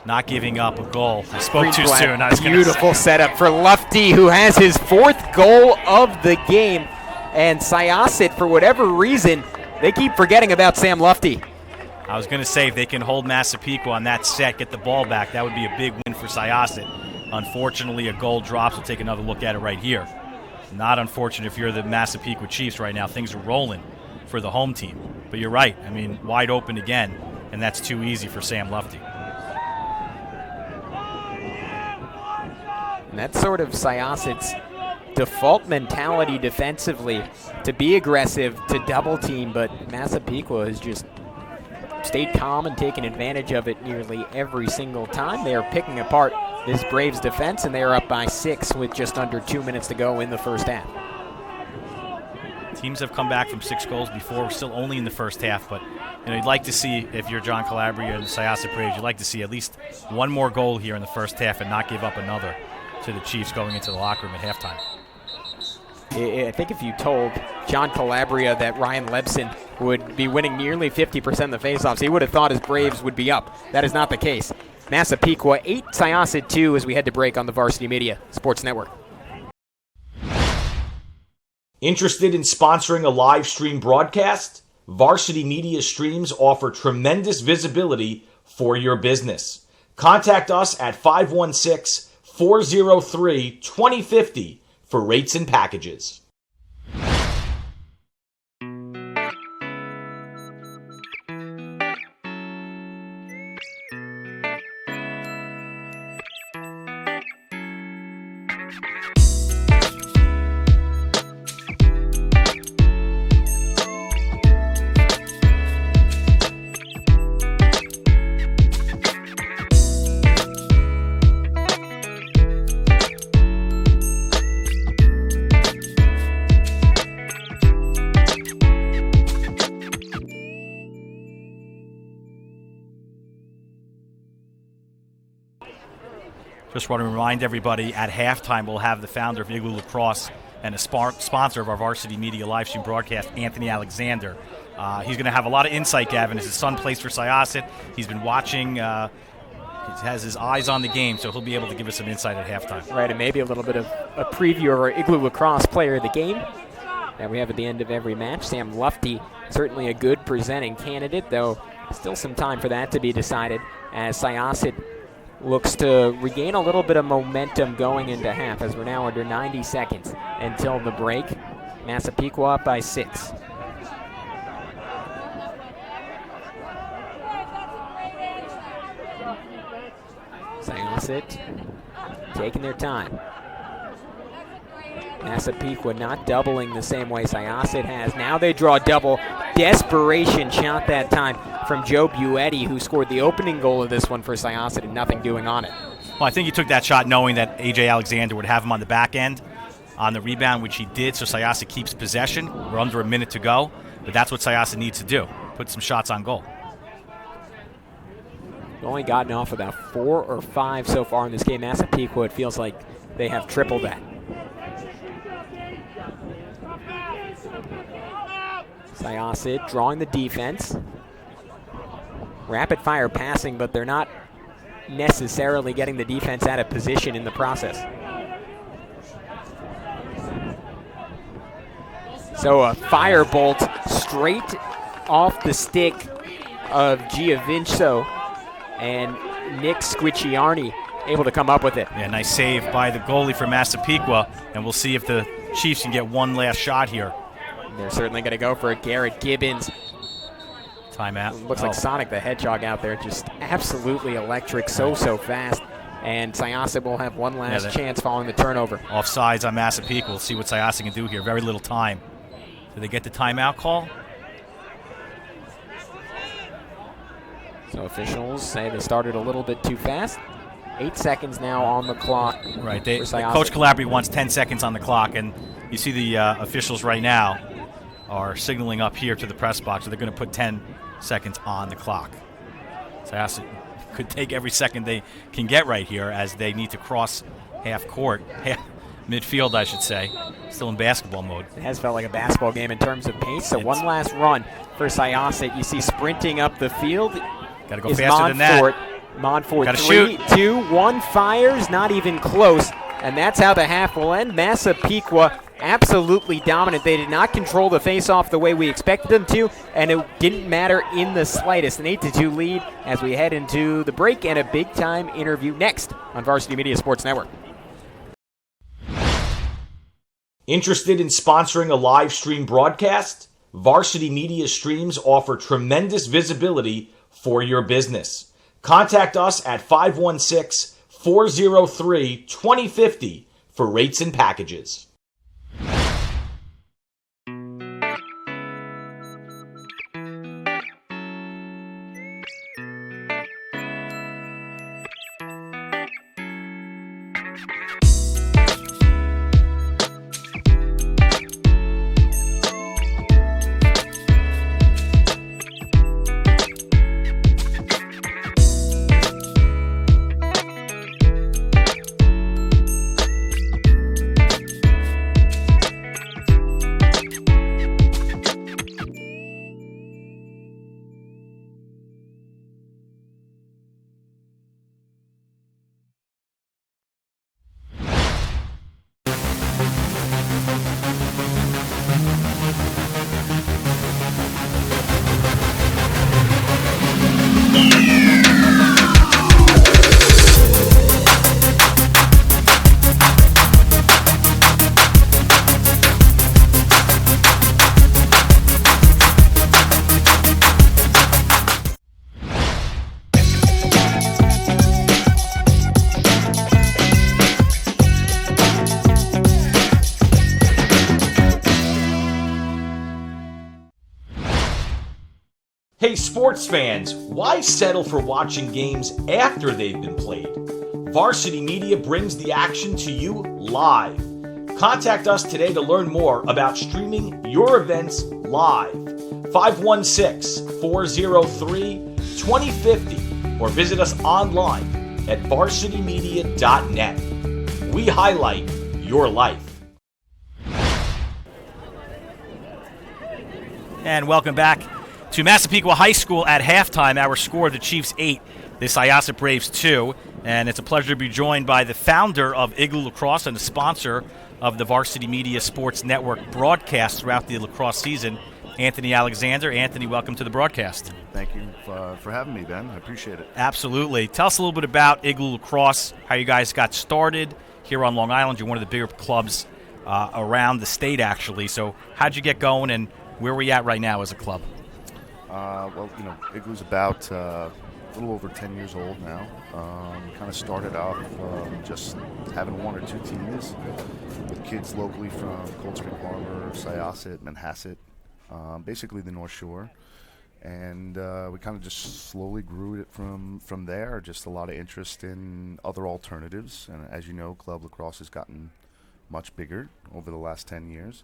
not giving up a goal. I spoke too soon.
Beautiful setup for Lufty, who has his 4th goal of the game. And Syosset, for whatever reason, they keep forgetting about Sam Lufty.
I was going to say, if they can hold Massapequa on that set, get the ball back, that would be a big win for Syosset. Unfortunately, a goal drops. We'll take another look at it right here. Not unfortunate if you're the Massapequa Chiefs right now. Things are rolling for the home team. But you're right. I mean, wide open again, and that's too easy for Sam Lufty.
And that's sort of Syosset's default mentality defensively, to be aggressive, to double team, but Massapequa has just stayed calm and taken advantage of it nearly every single time. They are picking apart this Braves defense, and they are up by 6 with just under 2 minutes to go in the first half.
Teams have come back from 6 goals before. We're still only in the first half, but you'd like to see, if you're John Calabria and the Syosset Braves, you'd like to see at least one more goal here in the first half and not give up another to the Chiefs going into the locker room at halftime.
I think if you told John Calabria that Ryan Lebson would be winning nearly 50% of the faceoffs, he would have thought his Braves would be up. That is not the case. Massapequa 8, Syosset 2 as we head to break on the Varsity Media Sports Network.
Interested in sponsoring a live stream broadcast? Varsity Media streams offer tremendous visibility for your business. Contact us at 516-403-2050 for rates and packages.
Just want to remind everybody, at halftime we'll have the founder of Igloo Lacrosse and a sponsor of our Varsity Media live stream broadcast, Anthony Alexander. He's going to have a lot of insight, Gavin, as his son plays for Syosset. He's been watching, he has his eyes on the game, so he'll be able to give us some insight at halftime.
Right, and maybe a little bit of a preview of our Igloo Lacrosse player of the game that we have at the end of every match. Sam Lufty, certainly a good presenting candidate, though still some time for that to be decided as Syosset looks to regain a little bit of momentum going into half, as we're now under 90 seconds until the break. Massapequa up by 6. Syosset taking their time. Massapequa not doubling the same way Syosset has. Now they draw a double. Desperation shot that time from Joe Buetti, who scored the opening goal of this one for Syosset, and nothing doing on it.
Well, I think he took that shot knowing that A.J. Alexander would have him on the back end on the rebound, which he did, so Syosset keeps possession. We're under a minute to go, but that's what Syosset needs to do, put some shots on goal.
They've only gotten off about 4 or 5 so far in this game. Massapequa, it feels like they have tripled that. Syosset drawing the defense. Rapid fire passing, but they're not necessarily getting the defense out of position in the process. So a firebolt straight off the stick of Giovinco, and Nick Squicciarni able to come up with it.
Yeah, nice save by the goalie for Massapequa, and we'll see if the Chiefs can get one last shot here.
They're certainly going to go for it. Garrett Gibbons.
Timeout.
Looks like Sonic the Hedgehog out there, just absolutely electric, so fast. And Syosset will have one last chance following the turnover.
Offsides on Massapequa. We'll see what Syosset can do here. Very little time. Do they get the timeout call?
So officials say they started a little bit too fast. 8 seconds now on the clock.
Right. Coach Calabria wants 10 seconds on the clock, and you see the officials right now are signaling up here to the press box that they're going to put 10 seconds on the clock. Syosset could take every second they can get right here as they need to cross half court, midfield, I should say. Still in basketball mode.
It has felt like a basketball game in terms of pace. So one last run for Syosset. You see sprinting up the field.
Got to go faster than that.
Montfort,
Gotta
3,
shoot.
2, 1 fires, not even close. And that's how the half will end. Massapequa absolutely dominant. They did not control the face-off the way we expected them to, and it didn't matter in the slightest. An 8-2 lead as we head into the break and a big-time interview next on Varsity Media Sports Network.
Interested in sponsoring a live stream broadcast? Varsity Media streams offer tremendous visibility for your business. Contact us at 516-403-2050 for rates and packages. Hey sports fans, why settle for watching games after they've been played? Varsity Media brings the action to you live. Contact us today to learn more about streaming your events live. 516-403-2050 or visit us online at varsitymedia.net. We highlight your life.
And welcome back to Massapequa High School at halftime. Our score, the Chiefs 8, the Syosset Braves 2. And it's a pleasure to be joined by the founder of Igloo Lacrosse and the sponsor of the Varsity Media Sports Network broadcast throughout the lacrosse season, Anthony Alexander. Anthony, welcome to the broadcast.
Thank you for having me, Ben. I appreciate it.
Absolutely. Tell us a little bit about Igloo Lacrosse, how you guys got started here on Long Island. You're one of the bigger clubs around the state, actually. So how'd you get going, and where are we at right now as a club?
Igloo's about a little over 10 years old now. Kind of started off just having one or two teams with kids locally from Cold Spring Harbor, Syosset, Manhasset, basically the North Shore. And we kind of just slowly grew it from there, just a lot of interest in other alternatives. And as you know, club lacrosse has gotten much bigger over the last 10 years.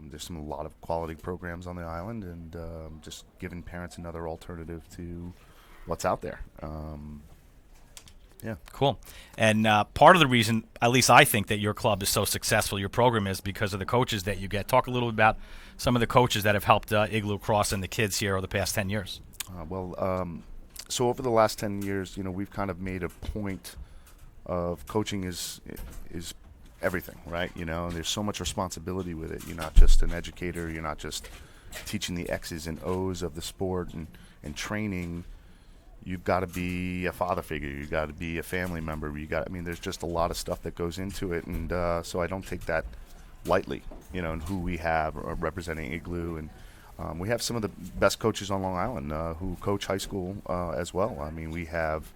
There's a lot of quality programs on the island, and just giving parents another alternative to what's out there. Yeah.
Cool. And part of the reason, at least I think, that your club is so successful, your program is because of the coaches that you get. Talk a little bit about some of the coaches that have helped Igloo Lacrosse and the kids here over the past 10 years.
So over the last 10 years, we've kind of made a point of coaching is everything, right? There's so much responsibility with it. You're not just an educator. You're not just teaching the X's and O's of the sport and training. You've got to be a father figure. You've got to be a family member. There's just a lot of stuff that goes into it. And so I don't take that lightly, in who we have representing Igloo. And we have some of the best coaches on Long Island who coach high school as well. We have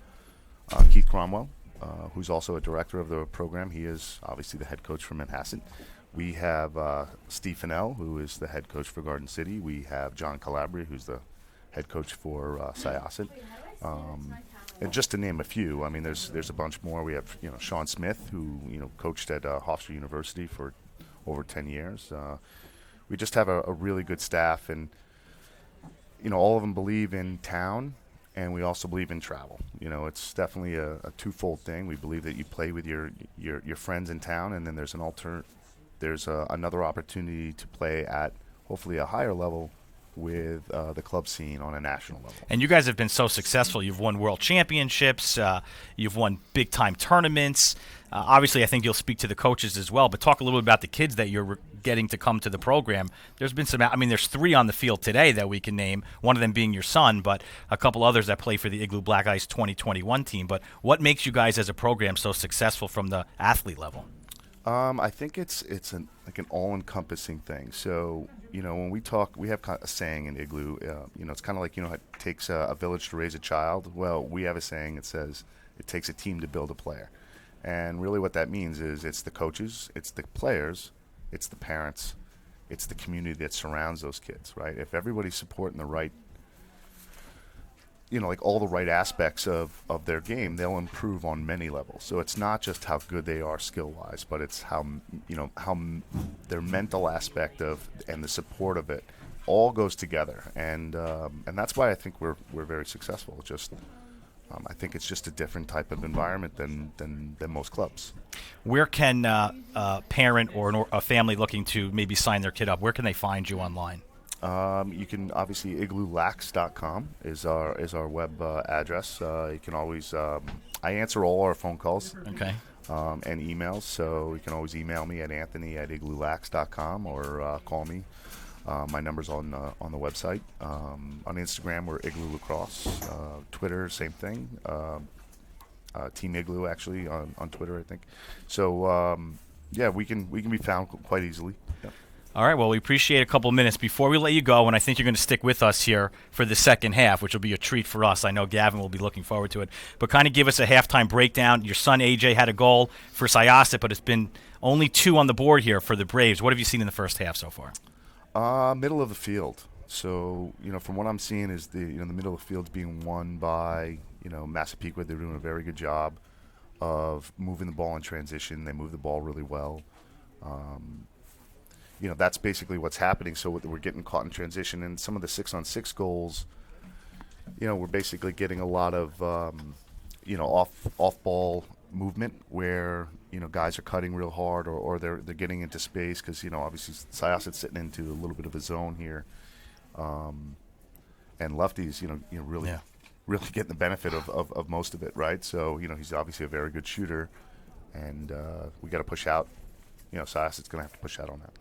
Keith Cromwell, who's also a director of the program. He is obviously the head coach for Manhasset. We have Steve Fennell, who is the head coach for Garden City. We have John Calabria, who's the head coach for Syosset. And just to name a few, there's a bunch more. We have Sean Smith, who coached at Hofstra University for over 10 years. we just have a really good staff, and all of them believe in town, and we also believe in travel. It's definitely a twofold thing. We believe that you play with your friends in town, and then there's another opportunity to play at hopefully a higher level with the club scene on a national level.
And you guys have been so successful. You've won world championships. You've won big-time tournaments. Obviously, I think you'll speak to the coaches as well, but talk a little bit about the kids that you're getting to come to the program. There's been there's 3 on the field today that we can name, one of them being your son, but a couple others that play for the Igloo Black Ice 2021 team. But what makes you guys as a program so successful from the athlete level?
I think it's an all-encompassing thing. So, when we talk, we have a saying in Igloo, it's kind of like, it takes a village to raise a child. Well, we have a saying that says it takes a team to build a player. And really what that means is it's the coaches, it's the players, it's the parents, it's the community that surrounds those kids, right? If everybody's supporting the right, all the right aspects of their game, they'll improve on many levels. So it's not just how good they are skill-wise, but it's how their mental aspect and the support of it all goes together. And that's why I think we're very successful. I think it's just a different type of environment than most clubs.
Where can a parent or a family looking to maybe sign their kid up, where can they find you online?
You can obviously iglooLax.com is our web address. You can always I answer all our phone calls.
Okay.
And emails, so you can always email me at anthony@iglooLax.com or call me. My number's on the website. On Instagram, we're Igloo Lacrosse. Twitter, same thing. Team Igloo, actually, on Twitter, I think. So, we can be found quite easily. Yep.
All right, well, we appreciate a couple minutes. Before we let you go, and I think you're going to stick with us here for the second half, which will be a treat for us. I know Gavin will be looking forward to it. But kind of give us a halftime breakdown. Your son, AJ, had a goal for Syosset, but it's been only 2 on the board here for the Braves. What have you seen in the first half so far?
Middle of the field. So, from what I'm seeing is the middle of the field's being won by, Massapequa. They're doing a very good job of moving the ball in transition. They move the ball really well. That's basically what's happening. So we're getting caught in transition, and some of the 6-on-6 goals, we're basically getting a lot of, off ball movement where guys are cutting real hard or they're getting into space because obviously Syosset's sitting into a little bit of a zone here, and lefties really getting the benefit of most of it, right? So he's obviously a very good shooter, and we got to push out. Syosset's going to have to push out on that.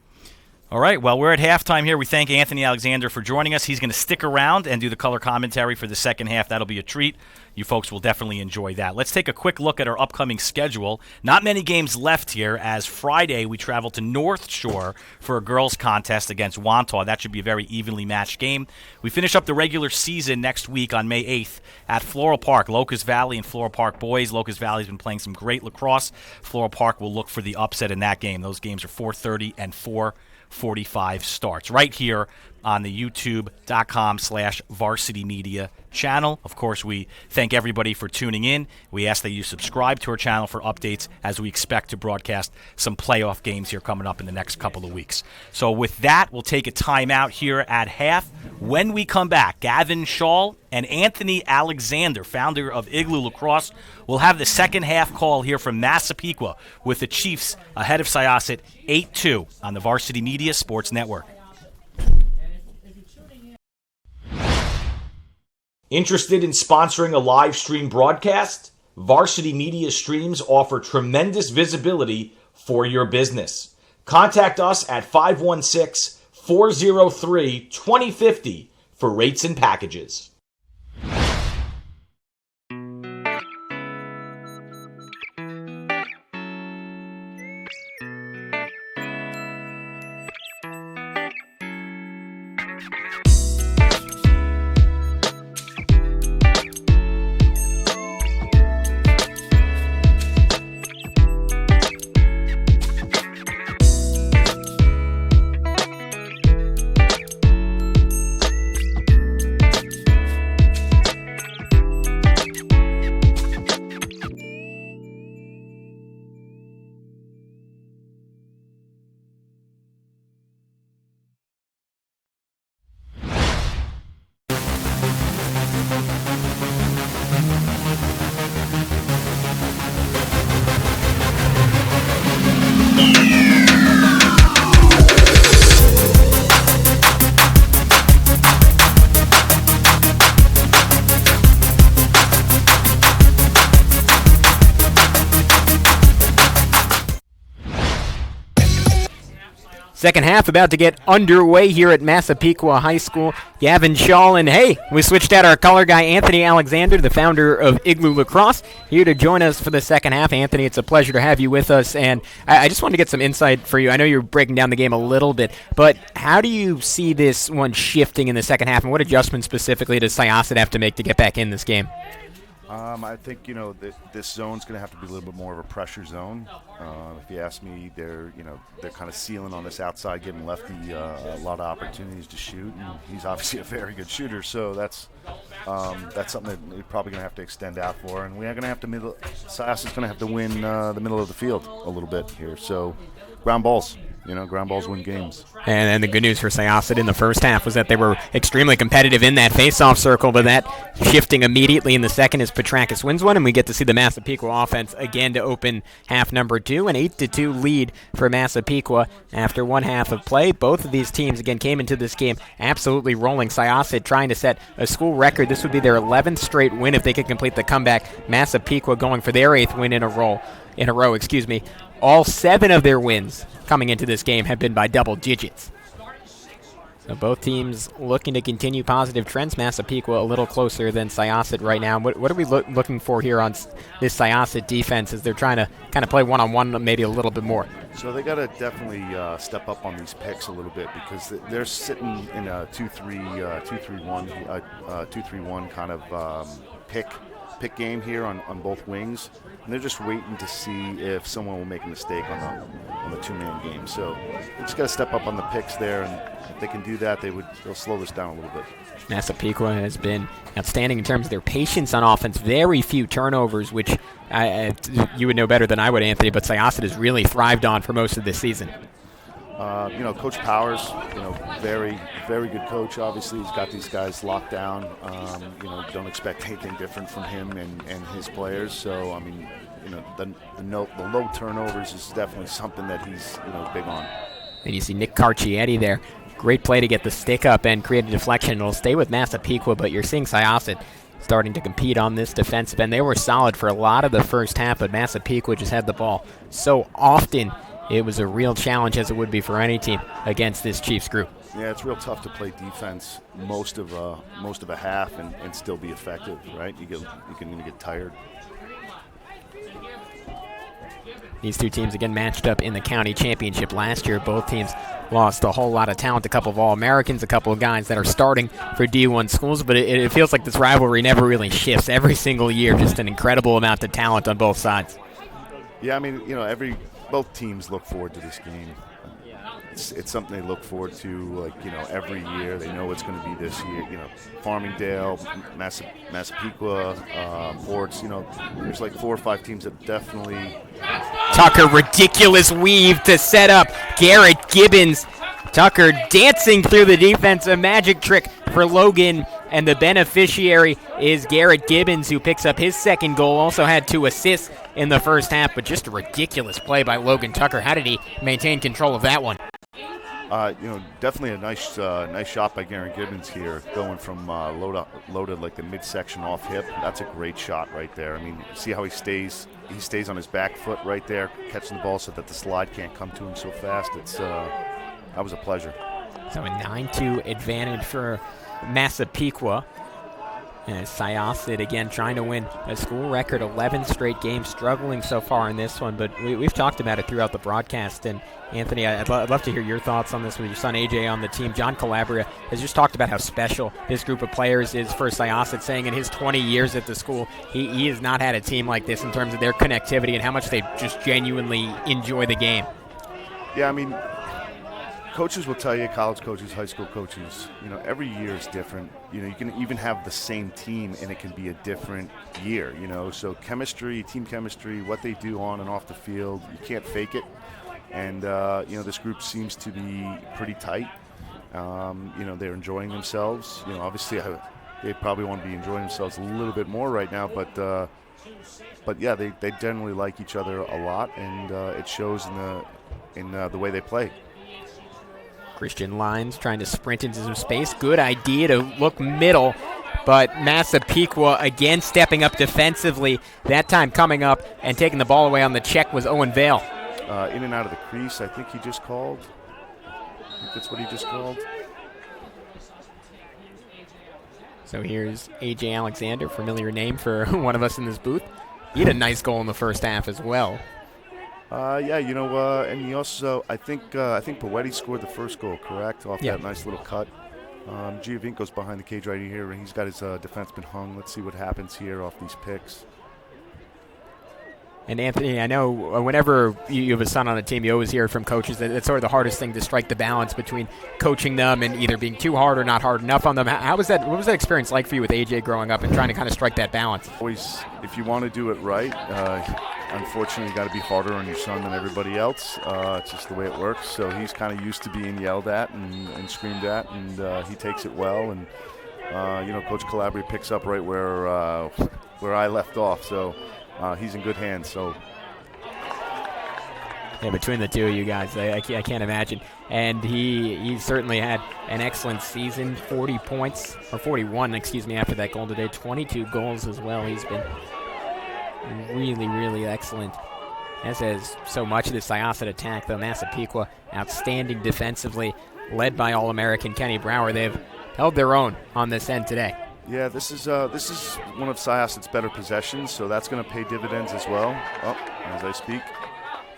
All right, well, we're at halftime here. We thank Anthony Alexander for joining us. He's going to stick around and do the color commentary for the second half. That'll be a treat. You folks will definitely enjoy that. Let's take a quick look at our upcoming schedule. Not many games left here, as Friday we travel to North Shore for a girls' contest against Wantagh. That should be a very evenly matched game. We finish up the regular season next week on May 8th at Floral Park. Locust Valley and Floral Park boys. Locust Valley's been playing some great lacrosse. Floral Park will look for the upset in that game. Those games are 4:30 and 4:45 starts right here on the youtube.com/Varsity Media channel. Of course, we thank everybody for tuning in. We ask that you subscribe to our channel for updates as we expect to broadcast some playoff games here coming up in the next couple of weeks. So with that, we'll take a timeout here at half. When we come back, Gavin Shaw and Anthony Alexander, founder of Igloo Lacrosse, will have the second half call here from Massapequa with the Chiefs ahead of Syosset 8-2 on the Varsity Media Sports Network.
Interested in sponsoring a live stream broadcast? Varsity Media streams offer tremendous visibility for your business. Contact us at 516-403-2050 for rates and packages.
Second half about to get underway here at Massapequa High School. Gavin Shaw and, hey, we switched out our color guy, Anthony Alexander, the founder of Igloo Lacrosse, here to join us for the second half. Anthony, it's a pleasure to have you with us, and I just wanted to get some insight for you. I know you're breaking down the game a little bit, but how do you see this one shifting in the second half, and what adjustments specifically does Syosset have to make to get back in this game?
I think this zone's going to have to be a little bit more of a pressure zone. If you ask me, they're kind of sealing on this outside, giving Lefty a lot of opportunities to shoot. And he's obviously a very good shooter, so that's something that we're probably going to have to extend out for. And we are going to have to Syosset's going to have to win the middle of the field a little bit here. So ground balls. Ground balls win games.
And the good news for Syosset in the first half was that they were extremely competitive in that face-off circle, but that shifting immediately in the second as Petrakis wins one, and we get to see the Massapequa offense again to open half number 2, an 8-2 lead for Massapequa after one half of play. Both of these teams, again, came into this game absolutely rolling. Syosset trying to set a school record. This would be their 11th straight win if they could complete the comeback. Massapequa going for their 8th win in a row. All 7 of their wins coming into this game have been by double digits. So both teams looking to continue positive trends. Massapequa a little closer than Syosset right now. What are we looking for here on this Syosset defense as they're trying to kind of play one-on-one maybe a little bit more?
So they got to definitely step up on these picks a little bit because they're sitting in a 2-3-1 kind of pick game here on both wings, and they're just waiting to see if someone will make a mistake on the two-man game. So they just got to step up on the picks there, and if they can do that, they'll slow this down a little bit.
Massapequa has been outstanding in terms of their patience on offense. Very few turnovers, which you would know better than I would, Anthony, but Syosset has really thrived on for most of this season.
Coach Powers, very, very good coach. Obviously, he's got these guys locked down. Don't expect anything different from him and his players. So, the low turnovers is definitely something that he's, big on.
And you see Nick Carcietti there. Great play to get the stick up and create a deflection. It'll stay with Massapequa, but you're seeing Syosset starting to compete on this defensive end. They were solid for a lot of the first half, but Massapequa just had the ball so often. It was a real challenge, as it would be for any team, against this Chiefs group.
Yeah, it's real tough to play defense most of a half and still be effective, right? You can get tired.
These two teams, again, matched up in the county championship last year. Both teams lost a whole lot of talent, a couple of All-Americans, a couple of guys that are starting for D1 schools, but it feels like this rivalry never really shifts. Every single year, just an incredible amount of talent on both sides.
Yeah, both teams look forward to this game. It's something they look forward to, every year. They know it's going to be this year. Farmingdale, Massapequa, Ports. There's 4 or 5 teams that definitely.
Tucker, ridiculous weave to set up Garrett Gibbons. Tucker dancing through the defense, a magic trick for Logan, and the beneficiary is Garrett Gibbons, who picks up his second goal. Also had 2 assists in the first half, but just a ridiculous play by Logan Tucker. How did he maintain control of that one?
Definitely a nice shot by Garrett Gibbons here, going from loaded the midsection off hip. That's a great shot right there. See how he stays on his back foot right there, catching the ball so that the slide can't come to him so fast. That was a pleasure.
So a 9-2 advantage for Massapequa. And Syosset, again, trying to win a school record 11 straight games, struggling so far in this one, but we've talked about it throughout the broadcast. And, Anthony, I'd love to hear your thoughts on this with your son AJ on the team. John Calabria has just talked about how special this group of players is for Syosset, saying in his 20 years at the school, he has not had a team like this in terms of their connectivity and how much they just genuinely enjoy the game.
Yeah, coaches will tell you, college coaches, high school coaches, every year is different. You can even have the same team and it can be a different year, So chemistry, team chemistry, what they do on and off the field, you can't fake it. And, this group seems to be pretty tight. They're enjoying themselves. Obviously they probably want to be enjoying themselves a little bit more right now, but yeah, they generally like each other a lot, and it shows in the way they play.
Christian Lyons trying to sprint into some space. Good idea to look middle, but Massapequa again stepping up defensively. That time coming up and taking the ball away on the check was Owen Vale.
In and out of the crease, I think he just called. I think that's what he just called.
So here's A.J. Alexander, familiar name for one of us in this booth. He had a nice goal in the first half as well.
Yeah, and he also, I think Poetti scored the first goal, correct? Off that nice little cut. Giovinco's behind the cage right here, and he's got his defenseman hung. Let's see what happens here off these picks.
And Anthony, I know whenever you have a son on a team, you always hear from coaches that it's sort of the hardest thing to strike the balance between coaching them and either being too hard or not hard enough on them. How was that? What was that experience like for you with AJ growing up and trying to kind of strike that balance?
Always, if you want to do it right, unfortunately, you got to be harder on your son than everybody else. It's just the way it works. So he's kind of used to being yelled at and screamed at, and he takes it well. And Coach Calabria picks up right where I left off. So. He's in good hands. So,
yeah, between the two of you guys, I can't imagine. And he certainly had an excellent season. 40 points, or 41, after that goal today. 22 goals as well. He's been really, really excellent. As has so much of the Syosset attack, though. Massapequa outstanding defensively, led by All-American Kenny Brower. They've held their own on this end today.
Yeah, this is one of Syosset's better possessions, so that's going to pay dividends as well. As I speak.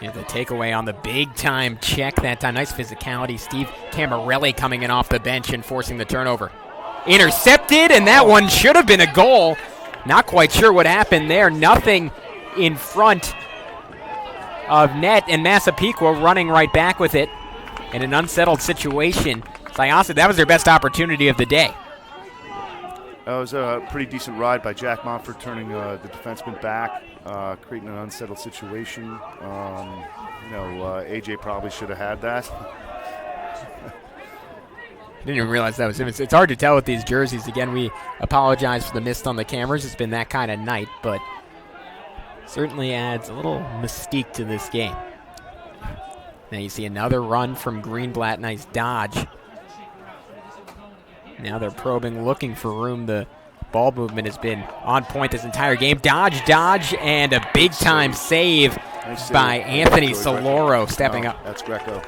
Yeah, the takeaway on the big-time check that time. Nice physicality. Steve Camarelli coming in off the bench and forcing the turnover. Intercepted, and that one should have been a goal. Not quite sure what happened there. Nothing in front of net, and Massapequa running right back with it in an unsettled situation. Syosset, that was their best opportunity of the day.
It was a pretty decent ride by Jack Montfort, turning the defenseman back, creating an unsettled situation. AJ probably should have had that.
Didn't even realize that was him. It's hard to tell with these jerseys. Again, we apologize for the mist on the cameras. It's been that kind of night, but certainly adds a little mystique to this game. Now you see another run from Greenblatt. Nice dodge. Now they're probing, looking for room. The ball movement has been on point this entire game. Dodge, and a big-time save by Anthony Soloro stepping up.
That's Greco.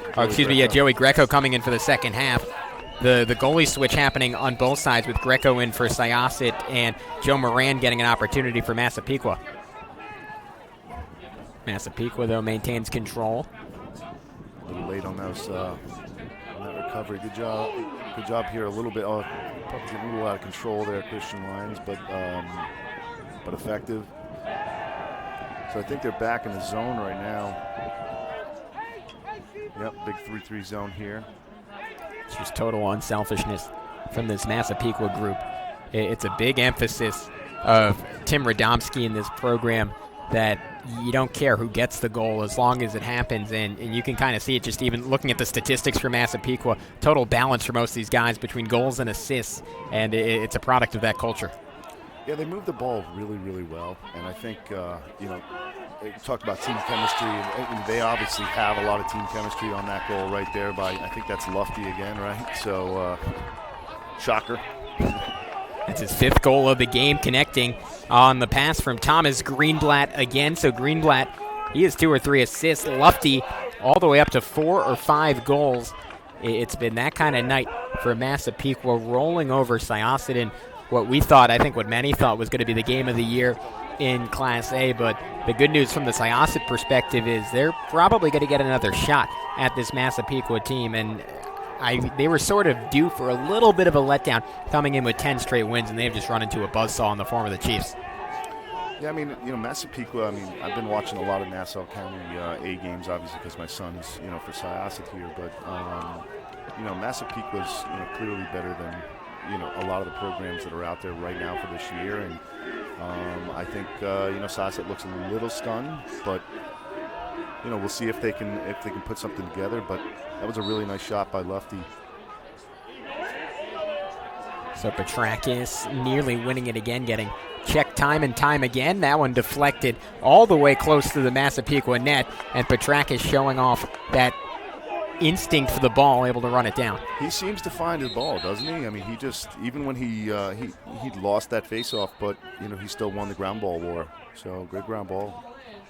Joey Greco coming in for the second half. The goalie switch happening on both sides with Greco in for Syosset and Joe Moran getting an opportunity for Massapequa. Massapequa, though, maintains control.
A little late on those on that recovery. Good job here. A little bit, probably getting a little out of control there, Christian Lyons, but effective. So I think they're back in the zone right now. Yep, big 3-3 zone here.
It's just total unselfishness from this Massapequa group. It's a big emphasis of Tim Radomski in this program that you don't care who gets the goal as long as it happens, and you can kind of see it just even looking at the statistics for Massapequa. Total balance for most of these guys between goals and assists, and it's a product of that culture.
Yeah, they move the ball really, really well, and I think, they talked about team chemistry, and they obviously have a lot of team chemistry on that goal right there by, I think that's Lufty again, right? So, shocker.
That's his fifth goal of the game, connecting on the pass from Thomas Greenblatt again. So Greenblatt, he has 2 or 3 assists. Lufty all the way up to 4 or 5 goals. It's been that kind of night for Massapequa, rolling over Syosset in what we thought, I think what many thought was going to be the game of the year in Class A. But the good news from the Syosset perspective is they're probably going to get another shot at this Massapequa team. And they were sort of due for a little bit of a letdown coming in with 10 straight wins, and they've just run into a buzzsaw in the form of the Chiefs.
Yeah, Massapequa, I've been watching a lot of Nassau County A games, obviously, because my son's, for Syosset here. But, Massapequa's, clearly better than, a lot of the programs that are out there right now for this year. And I think, Syosset looks a little stunned, but, we'll see if they can put something together. But that was a really nice shot by Lufty.
So Petrakis nearly winning it again, getting checked time and time again. That one deflected all the way close to the Massapequa net, and Petrakis showing off that instinct for the ball, able to run it down.
He seems to find his ball, doesn't he? I mean, he just, even when he lost that faceoff, but he still won the ground ball war. So good ground ball.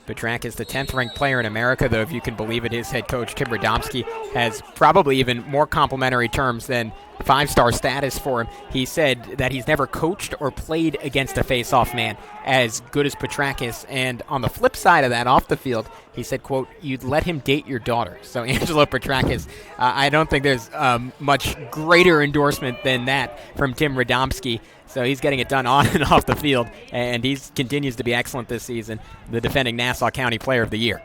Petrakis, the 10th ranked player in America, though, if you can believe it. His head coach, Tim Radomski, has probably even more complimentary terms than 5-star status for him. He said that he's never coached or played against a face-off man as good as Petrakis. And on the flip side of that, off the field, he said, quote, "You'd let him date your daughter." So Angelo Petrakis, I don't think there's much greater endorsement than that from Tim Radomski. So he's getting it done on and off the field, and he continues to be excellent this season, the defending Nassau County Player of the Year.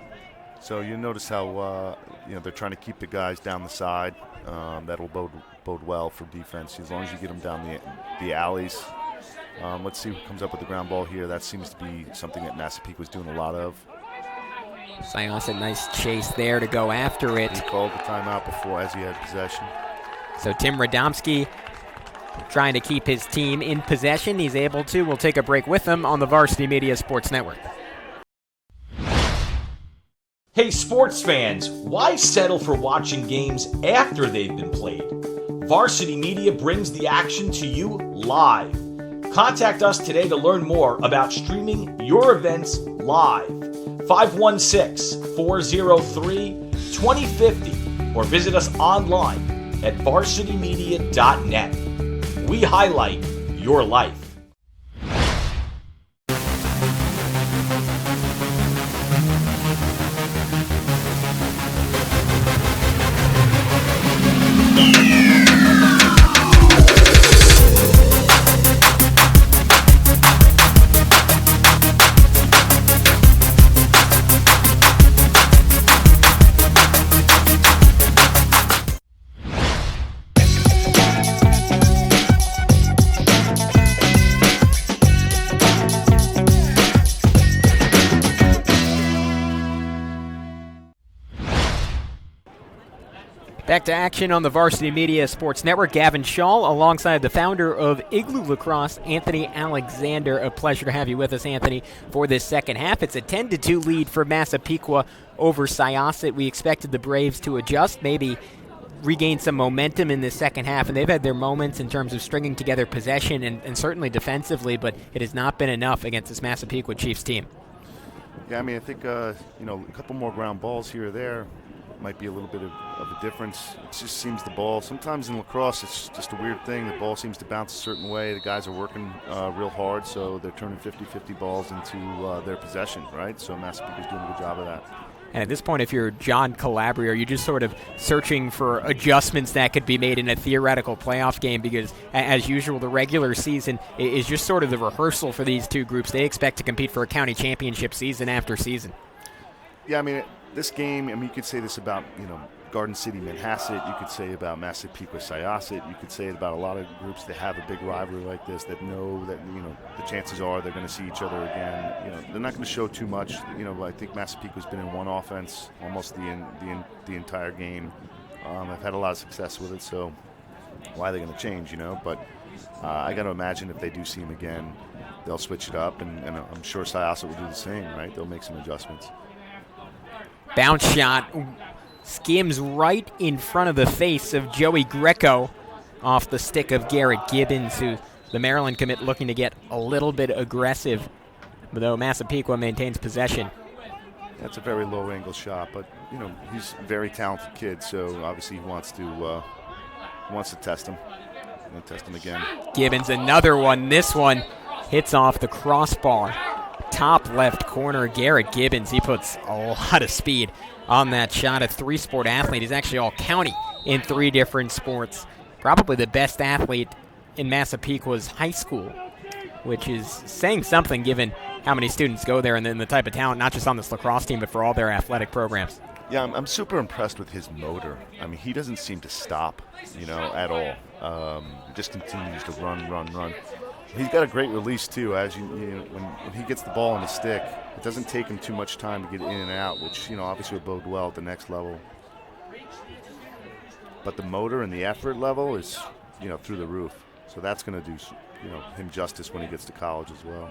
So you notice how they're trying to keep the guys down the side. That'll bode well for defense as long as you get them down the alleys. Let's see who comes up with the ground ball here. That seems to be something that Massapequa was doing a lot of.
Syosset, nice chase there to go after it.
He called the timeout before as he had possession.
So Tim Radomski trying to keep his team in possession. He's able to. We'll take a break with him on the Varsity Media Sports Network.
Hey sports fans, why settle for watching games after they've been played? Varsity Media brings the action to you live. Contact us today to learn more about streaming your events live. 516-403-2050 or visit us online at varsitymedia.net. We highlight your life.
Back to action on the Varsity Media Sports Network. Gavin Shaw alongside the founder of Igloo Lacrosse, Anthony Alexander. A pleasure to have you with us, Anthony, for this second half. It's a 10-2 lead for Massapequa over Syosset. We expected the Braves to adjust, maybe regain some momentum in this second half, and they've had their moments in terms of stringing together possession and certainly defensively, but it has not been enough against this Massapequa Chiefs team.
Yeah, I mean, I think, a couple more ground balls here or there might be a little bit of a difference. It just seems the ball, sometimes in lacrosse, it's just a weird thing. The ball seems to bounce a certain way. The guys are working real hard, so they're turning 50-50 balls into their possession, right? So Massapequa's doing a good job of that.
And at this point, if you're John Calabria, you're just sort of searching for adjustments that could be made in a theoretical playoff game because, as usual, the regular season is just sort of the rehearsal for these two groups. They expect to compete for a county championship season after season.
Yeah, I mean, this game, you could say this about, Garden City, Manhasset. You could say about Massapequa, Syosset. You could say it about a lot of groups that have a big rivalry like this that know that, the chances are they're going to see each other again. They're not going to show too much. I think Massapequa's been in one offense almost the entire game. I've had a lot of success with it, so why are they going to change, But I got to imagine if they do see him again, they'll switch it up, and I'm sure Syosset will do the same, right? They'll make some adjustments.
Bounce shot skims right in front of the face of Joey Greco off the stick of Garrett Gibbons, who the Maryland commit looking to get a little bit aggressive, though Massapequa maintains possession.
That's a very low-angle shot, but, he's a very talented kid, so obviously he wants to test him. And test him again.
Gibbons, another one. This one hits off the crossbar. Top left corner, Garrett Gibbons. He puts a lot of speed on that shot. A three-sport athlete. He's actually all-county in 3 different sports. Probably the best athlete in Massapequa's high school, which is saying something given how many students go there and then the type of talent, not just on this lacrosse team, but for all their athletic programs.
Yeah, I'm super impressed with his motor. I mean, he doesn't seem to stop, at all. He just continues to run. He's got a great release, too. As when he gets the ball on the stick, it doesn't take him too much time to get in and out, which, obviously will bode well at the next level. But the motor and the effort level is, through the roof. So that's going to do him justice when he gets to college as well.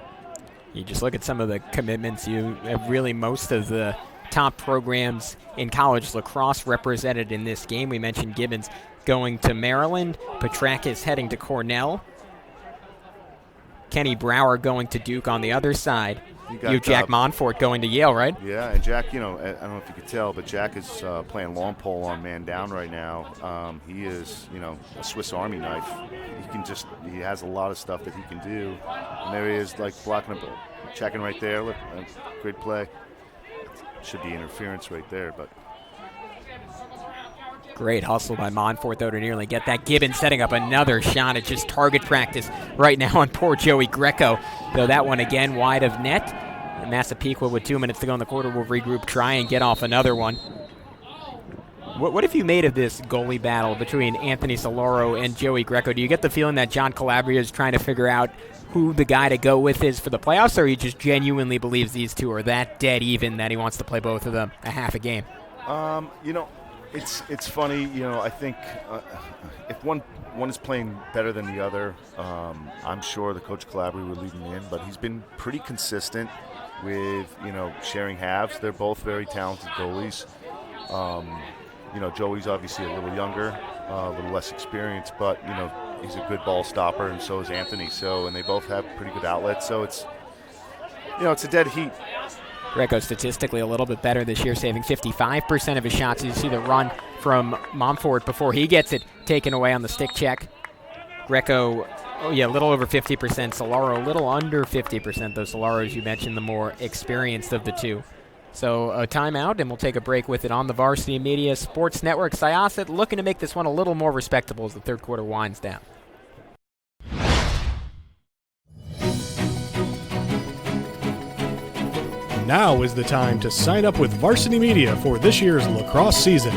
You just look at some of the commitments. You have really most of the top programs in college lacrosse represented in this game. We mentioned Gibbons going to Maryland, Petrakis heading to Cornell, Kenny Brower going to Duke on the other side. You Jack Monfort going to Yale, right?
Yeah, and Jack, I don't know if you could tell, but Jack is playing long pole on man down right now. He is, a Swiss Army knife. He has a lot of stuff that he can do. And there he is, like blocking up, checking right there. Look, great play. Should be interference right there, but.
Great hustle by Monfort, though, to nearly get that. Gibbons setting up another shot. It's just target practice right now on poor Joey Greco. Though that one again wide of net. And Massapequa with 2 minutes to go in the quarter will regroup, try and get off another one. What have you made of this goalie battle between Anthony Solaro and Joey Greco? Do you get the feeling that John Calabria is trying to figure out who the guy to go with is for the playoffs, or he just genuinely believes these two are that dead even that he wants to play both of them a half a game?
It's funny, I think if one is playing better than the other, I'm sure the coach Calabria would lead him in, but he's been pretty consistent with, sharing halves. They're both very talented goalies. Joey's obviously a little younger, a little less experienced, but, he's a good ball stopper, and so is Anthony. And they both have pretty good outlets, so it's a dead heat.
Greco statistically a little bit better this year, saving 55% of his shots. You see the run from Monfort before he gets it taken away on the stick check. Greco, a little over 50%. Solaro, a little under 50%, though Solaro, as you mentioned, the more experienced of the two. So a timeout, and we'll take a break with it on the Varsity Media Sports Network. Syosset looking to make this one a little more respectable as the third quarter winds down.
Now is the time to sign up with Varsity Media for this year's lacrosse season.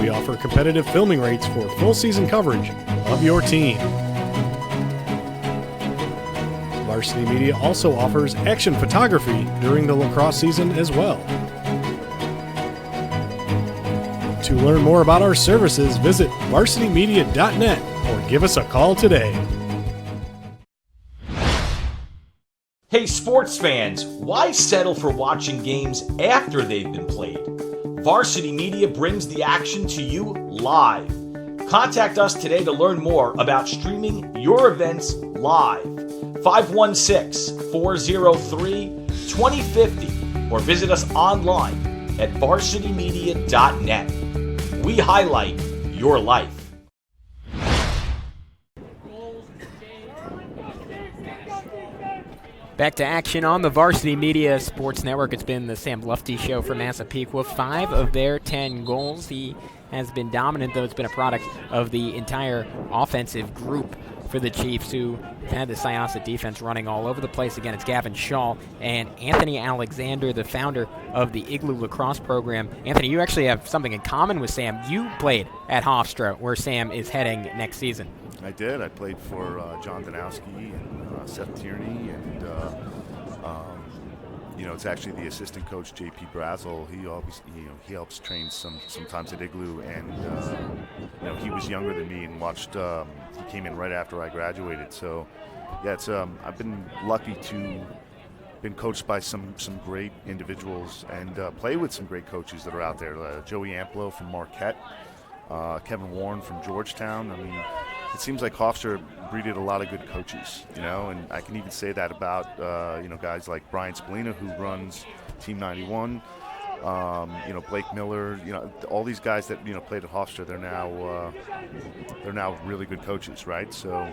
We offer competitive filming rates for full season coverage of your team. Varsity Media also offers action photography during the lacrosse season as well. To learn more about our services, visit varsitymedia.net or give us a call today.
Hey sports fans, why settle for watching games after they've been played? Varsity Media brings the action to you live. Contact us today to learn more about streaming your events live. 516-403-2050 or visit us online at varsitymedia.net. We highlight your life.
Back to action on the Varsity Media Sports Network. It's been the Sam Lufty show for Massapequa. 5 of their 10 goals. He has been dominant, though it's been a product of the entire offensive group for the Chiefs, who had the Syosset defense running all over the place. Again, it's Gavin Shaw and Anthony Alexander, the founder of the Igloo Lacrosse program. Anthony, you actually have something in common with Sam. You played at Hofstra, where Sam is heading next season.
I did. I played for John Danowski and Seth Tierney, and it's actually the assistant coach J.P. Brazel. He always, he helps train sometimes at Igloo, and he was younger than me and watched. He came in right after I graduated, so yeah, it's I've been lucky to been coached by some great individuals and play with some great coaches that are out there. Joey Amplo from Marquette, Kevin Warren from Georgetown. I mean, it seems like Hofstra breeded a lot of good coaches, and I can even say that about, guys like Brian Spallina, who runs Team 91, Blake Miller, all these guys that, played at Hofstra, they're now really good coaches, right? So.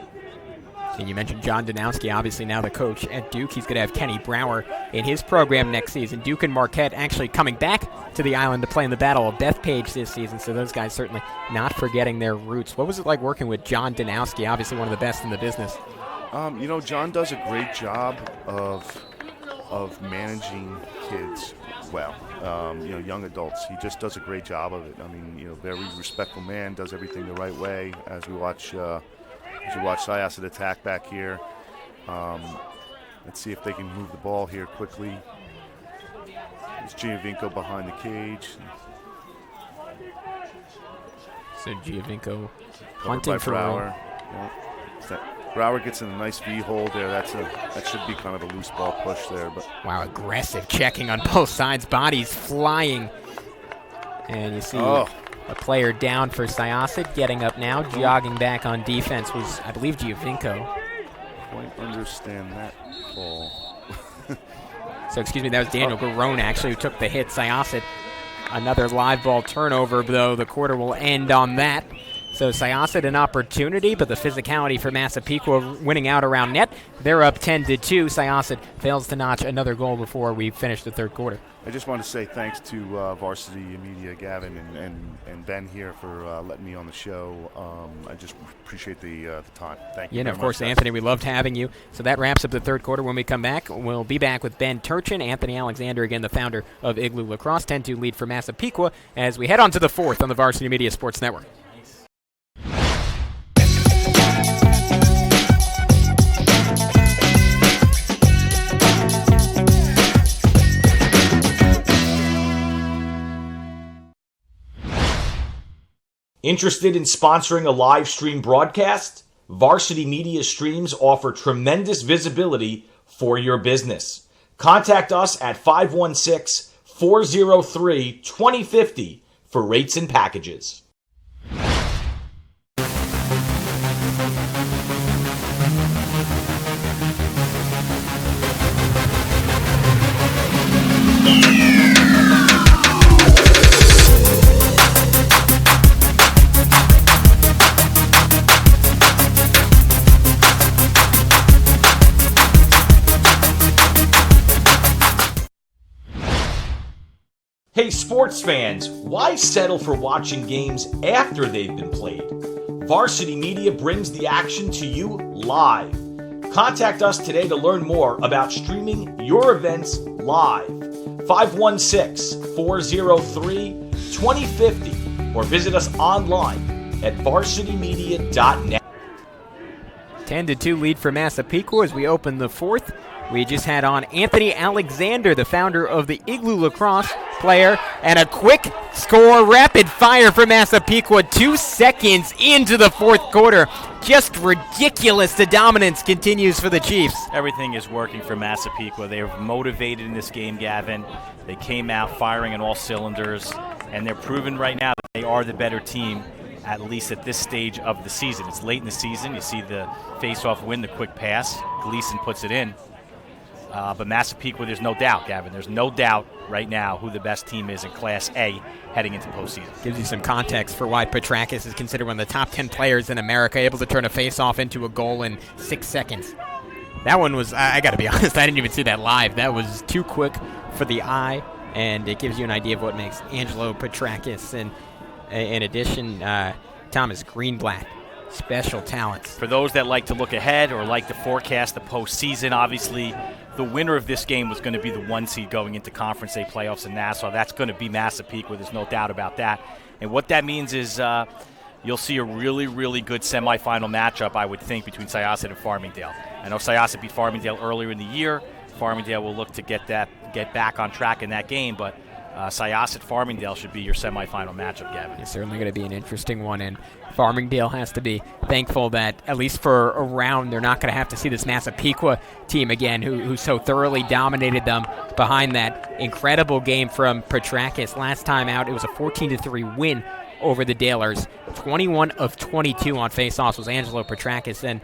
And you mentioned John Danowski, obviously now the coach at Duke. He's going to have Kenny Brower in his program next season. Duke and Marquette actually coming back to the island to play in the Battle of Bethpage this season, so those guys certainly not forgetting their roots. What was it like working with John Danowski, obviously one of the best in the business?
John does a great job of managing kids well, young adults. He just does a great job of it. I mean, very respectful man, does everything the right way. As we watch Syosset attack back here. Let's see if they can move the ball here quickly. It's Giovinco behind the cage.
So Giovinco hunting for
Brower. Yeah. Brower gets in a nice V hold there. That should be kind of a loose ball push there. But
wow, aggressive checking on both sides, bodies flying. And you see a player down for Syosset, getting up now, jogging back on defense was, I believe, Giovinco.
Quite understand that call.
So, excuse me, that was Daniel Garone, actually, who took the hit. Syosset, another live ball turnover, though the quarter will end on that. So Syosset an opportunity, but the physicality for Massapequa winning out around net. They're up 10-2. Syosset fails to notch another goal before we finish the third quarter.
I just want to say thanks to Varsity Media, Gavin, and Ben here for letting me on the show. I just appreciate the time. Thank you.
Yeah, and of course, Anthony, we loved having you. So that wraps up the third quarter. When we come back, we'll be back with Ben Turchin, Anthony Alexander, again, the founder of Igloo Lacrosse. 10-2 lead for Massapequa as we head on to the fourth on the Varsity Media Sports Network.
Interested in sponsoring a live stream broadcast? Varsity Media streams offer tremendous visibility for your business. Contact us at 516-403-2050 for rates and packages. Hey sports fans, why settle for watching games after they've been played? Varsity Media brings the action to you live. Contact us today to learn more about streaming your events live. 516-403-2050 or visit us online at varsitymedia.net.
10-2 lead for Massapequa as we open the fourth. We just had on Anthony Alexander, the founder of the Igloo Lacrosse player, and a quick score, rapid fire for Massapequa 2 seconds into the fourth quarter. Just ridiculous. The dominance continues for the Chiefs.
Everything is working for Massapequa. They are motivated in this game, Gavin. They came out firing on all cylinders, and they're proving right now that they are the better team, at least at this stage of the season. It's late in the season. You see the face-off win, the quick pass. Gleason puts it in. But Massapequa, there's no doubt, Gavin. There's no doubt right now who the best team is in Class A heading into postseason.
Gives you some context for why Petrakis is considered one of the top 10 players in America, able to turn a face-off into a goal in 6 seconds. That one was, I got to be honest, I didn't even see that live. That was too quick for the eye, and it gives you an idea of what makes Angelo Petrakis. And in addition, Thomas Greenblatt. Special talents.
For those that like to look ahead or like to forecast the postseason, obviously the winner of this game was going to be the 1 seed going into Conference A playoffs in Nassau. That's going to be Massapequa. There's no doubt about that. And what that means is you'll see a really, really good semifinal matchup, I would think, between Syosset and Farmingdale. I know Syosset beat Farmingdale earlier in the year. Farmingdale will look to get back on track in that game, but Syosset-Farmingdale should be your semifinal matchup, Gavin.
It's certainly going to be an interesting one, and Farmingdale has to be thankful that, at least for a round, they're not going to have to see this Massapequa team again, who so thoroughly dominated them behind that incredible game from Petrakis. Last time out, it was a 14-3 win over the Dalers. 21 of 22 on faceoffs was Angelo Petrakis, and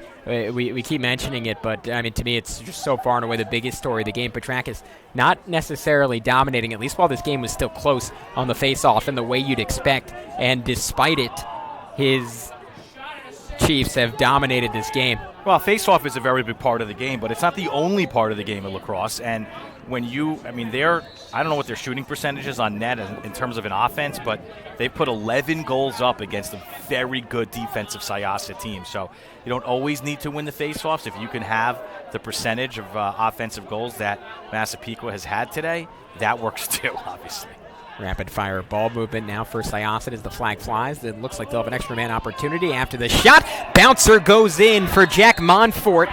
we keep mentioning it, but I mean, to me, it's just so far and away the biggest story of the game. Petrakis not necessarily dominating, at least while this game was still close on the faceoff in the way you'd expect, and despite it, his Chiefs have dominated this game.
Well, face-off is a very big part of the game, but it's not the only part of the game of lacrosse. And when I don't know what their shooting percentage is on net in terms of an offense, but they put 11 goals up against a very good defensive Syosset team. So you don't always need to win the face-offs. If you can have the percentage of offensive goals that Massapequa has had today, that works too, obviously.
Rapid fire ball movement now for Syosset as the flag flies. It looks like they'll have an extra man opportunity after the shot. Bouncer goes in for Jack Monfort.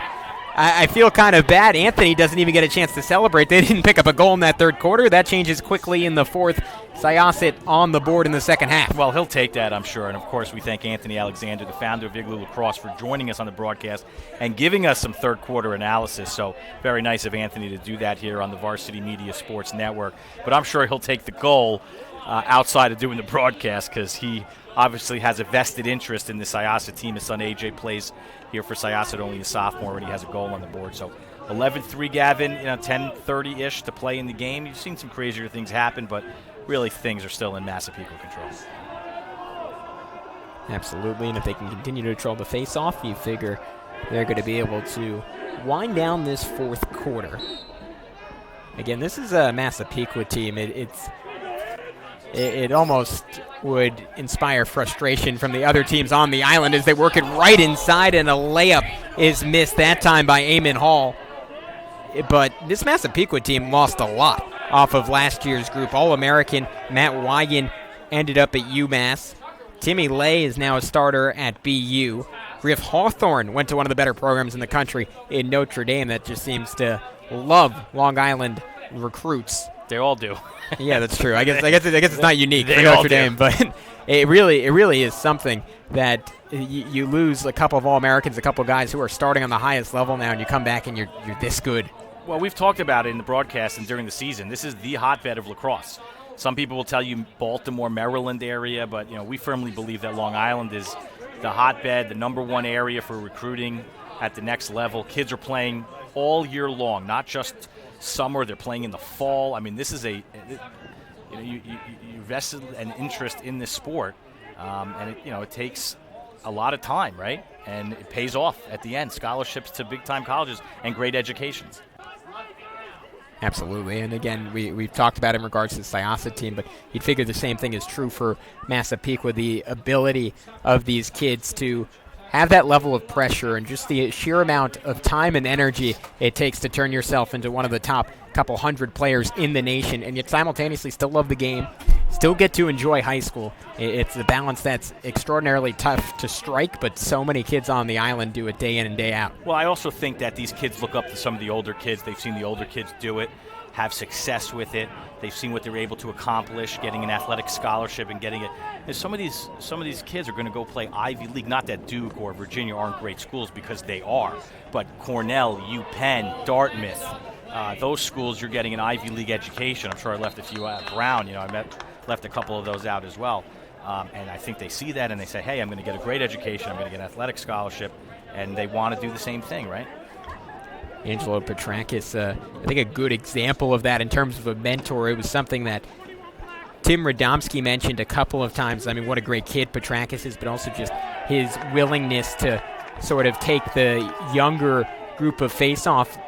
I feel kind of bad. Anthony doesn't even get a chance to celebrate. They didn't pick up a goal in that third quarter. That changes quickly in the fourth Syosset on the board in the second half.
Well, he'll take that, I'm sure. And, of course, we thank Anthony Alexander, the founder of Igloo Lacrosse, for joining us on the broadcast and giving us some third-quarter analysis. So very nice of Anthony to do that here on the Varsity Media Sports Network. But I'm sure he'll take the goal outside of doing the broadcast because he obviously has a vested interest in the Syosset team. His son AJ plays here for Syosset, only a sophomore, and he has a goal on the board. So 11-3, Gavin, 10:30-ish to play in the game. You've seen some crazier things happen, but really things are still in Massapequa control.
Absolutely, and if they can continue to control the face-off, you figure they're going to be able to wind down this fourth quarter. Again, this is a Massapequa team. It almost would inspire frustration from the other teams on the island as they work it right inside, and a layup is missed that time by Eamon Hall. But this Massapequa team lost a lot off of last year's group. All-American Matt Wygan ended up at UMass. Timmy Lay is now a starter at BU. Griff Hawthorne went to one of the better programs in the country in Notre Dame that just seems to love Long Island recruits.
They all do.
Yeah, that's true. I guess it's not unique for
They
Notre
all do.
Dame, but it really is something that you lose a couple of All-Americans, a couple of guys who are starting on the highest level now, and you come back and you're this good.
Well, we've talked about it in the broadcast and during the season. This is the hotbed of lacrosse. Some people will tell you Baltimore, Maryland area, but we firmly believe that Long Island is the hotbed, the number one area for recruiting at the next level. Kids are playing all year long, not just summer. They're playing in the fall. I mean, this is you vested an interest in this sport, and it takes a lot of time, right? And it pays off at the end. Scholarships to big-time colleges and great educations.
Absolutely, and again, we've talked about it in regards to the Syosset team, but you'd figure the same thing is true for Massapequa, the ability of these kids to have that level of pressure and just the sheer amount of time and energy it takes to turn yourself into one of the top couple hundred players in the nation, and yet simultaneously still love the game, still get to enjoy high school. It's the balance that's extraordinarily tough to strike, but so many kids on the island do it day in and day out.
Well, I also think that these kids look up to some of the older kids. They've seen the older kids do it, have success with it. They've seen what they're able to accomplish, getting an athletic scholarship and getting it. And some of these kids are going to go play Ivy League. Not that Duke or Virginia aren't great schools, because they are, but Cornell, UPenn, Dartmouth, those schools, you're getting an Ivy League education. I'm sure I left a few out. Brown, I left a couple of those out as well. And I think they see that and they say, hey, I'm going to get a great education, I'm going to get an athletic scholarship, and they want to do the same thing, right?
Angelo Petrakis, I think a good example of that in terms of a mentor. It was something that Tim Radomski mentioned a couple of times. I mean, what a great kid Petrakis is, but also just his willingness to sort of take the younger group of face-off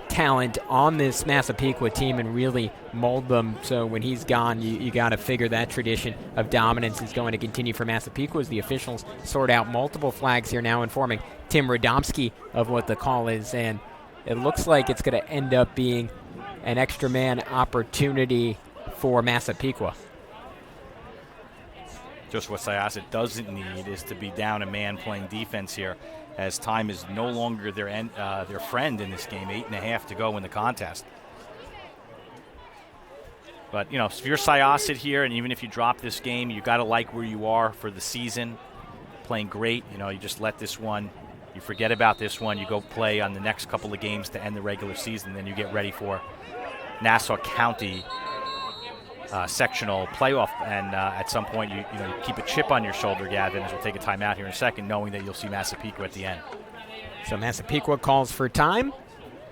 talent on this Massapequa team and really mold them. So when he's gone, you got to figure that tradition of dominance is going to continue for Massapequa as the officials sort out multiple flags here now, informing Tim Radomski of what the call is. And it looks like it's going to end up being an extra man opportunity for Massapequa.
Just what Syosset doesn't need is to be down a man playing defense here, as time is no longer their friend in this game. 8.5 to go in the contest. But, if you're Syosset here, and even if you drop this game, you got to like where you are for the season, playing great. You just let this one, you forget about this one, you go play on the next couple of games to end the regular season, then you get ready for Nassau County sectional playoff, and at some point you keep a chip on your shoulder, Gavin, as we'll take a timeout here in a second, knowing that you'll see Massapequa at the end.
So Massapequa calls for time.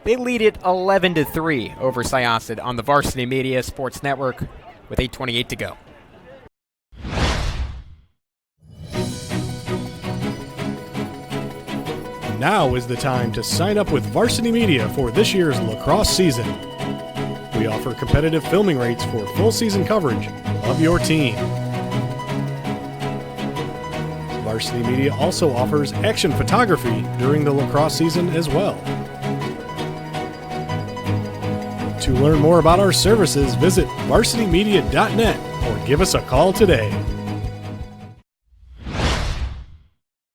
They lead it 11-3 over Syosset on the Varsity Media Sports Network with 8:28 to go.
Now is the time to sign up with Varsity Media for this year's lacrosse season. We offer competitive filming rates for full season coverage of your team. Varsity Media also offers action photography during the lacrosse season as well. To learn more about our services, visit varsitymedia.net or give us a call today.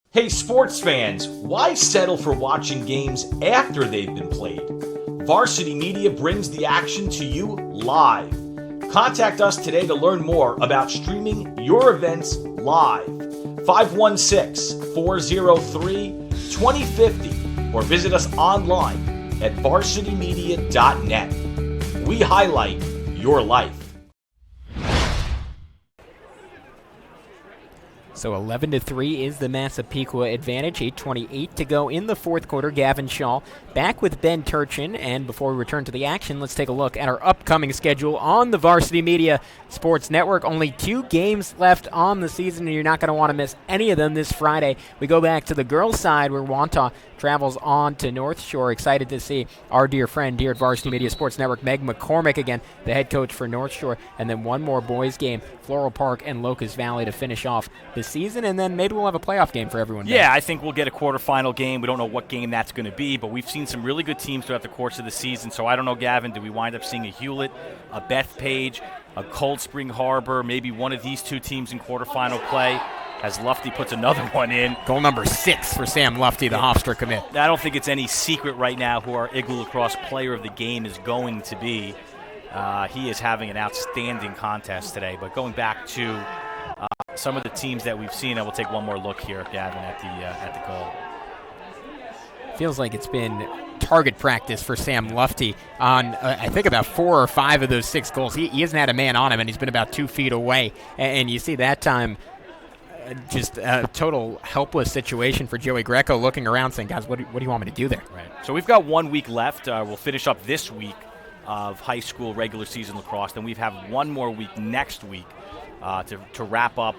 Hey sports fans, why settle for watching games after they've been played? Varsity Media brings the action to you live. Contact us today to learn more about streaming your events live. 516-403-2050 or visit us online at varsitymedia.net. We highlight your life.
So 11-3 is the Massapequa advantage. 8:28 to go in the fourth quarter. Gavin Shaw back with Ben Turchin. And before we return to the action, let's take a look at our upcoming schedule on the Varsity Media Sports Network. Only 2 games left on the season, and you're not going to want to miss any of them this Friday. We go back to the girls' side where Wantagh travels on to North Shore. Excited to see our dear friend here at Varsity Media Sports Network, Meg McCormick again, the head coach for North Shore. And then one more boys game, Floral Park and Locust Valley to finish off the season. And then maybe we'll have a playoff game for everyone.
Yeah, I think we'll get a quarterfinal game. We don't know what game that's going to be, but we've seen some really good teams throughout the course of the season. So I don't know, Gavin, do we wind up seeing a Hewlett, a Bethpage, a Cold Spring Harbor, maybe one of these 2 teams in quarterfinal play as Lufty puts another one in.
Goal number 6 for Sam Lufty, the Hofstra commit.
I don't think it's any secret right now who our Igloo Lacrosse player of the game is going to be. He is having an outstanding contest today. But going back to some of the teams that we've seen, I will take one more look here, Gavin, at the goal.
Feels like it's been target practice for Sam Lufty on, I think, about 4 or 5 of those 6 goals. He hasn't had a man on him, and he's been about 2 feet away. And you see that time, just a total helpless situation for Joey Greco looking around saying, guys, what do you want me to do there?
Right. So we've got 1 week left. We'll finish up this week of high school regular season lacrosse. Then we have 1 more week next week to wrap up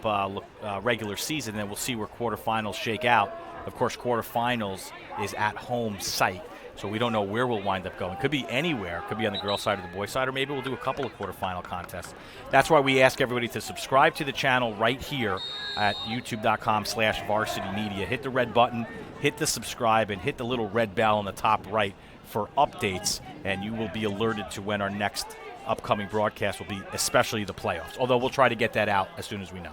regular season. Then we'll see where quarterfinals shake out. Of course, quarterfinals is at home site, so we don't know where we'll wind up going. Could be anywhere. Could be on the girls' side or the boys' side, or maybe we'll do a couple of quarterfinal contests. That's why we ask everybody to subscribe to the channel right here at youtube.com/varsitymedia. Hit the red button, hit the subscribe, and hit the little red bell on the top right for updates, and you will be alerted to when our next upcoming broadcast will be, especially the playoffs. Although we'll try to get that out as soon as we know.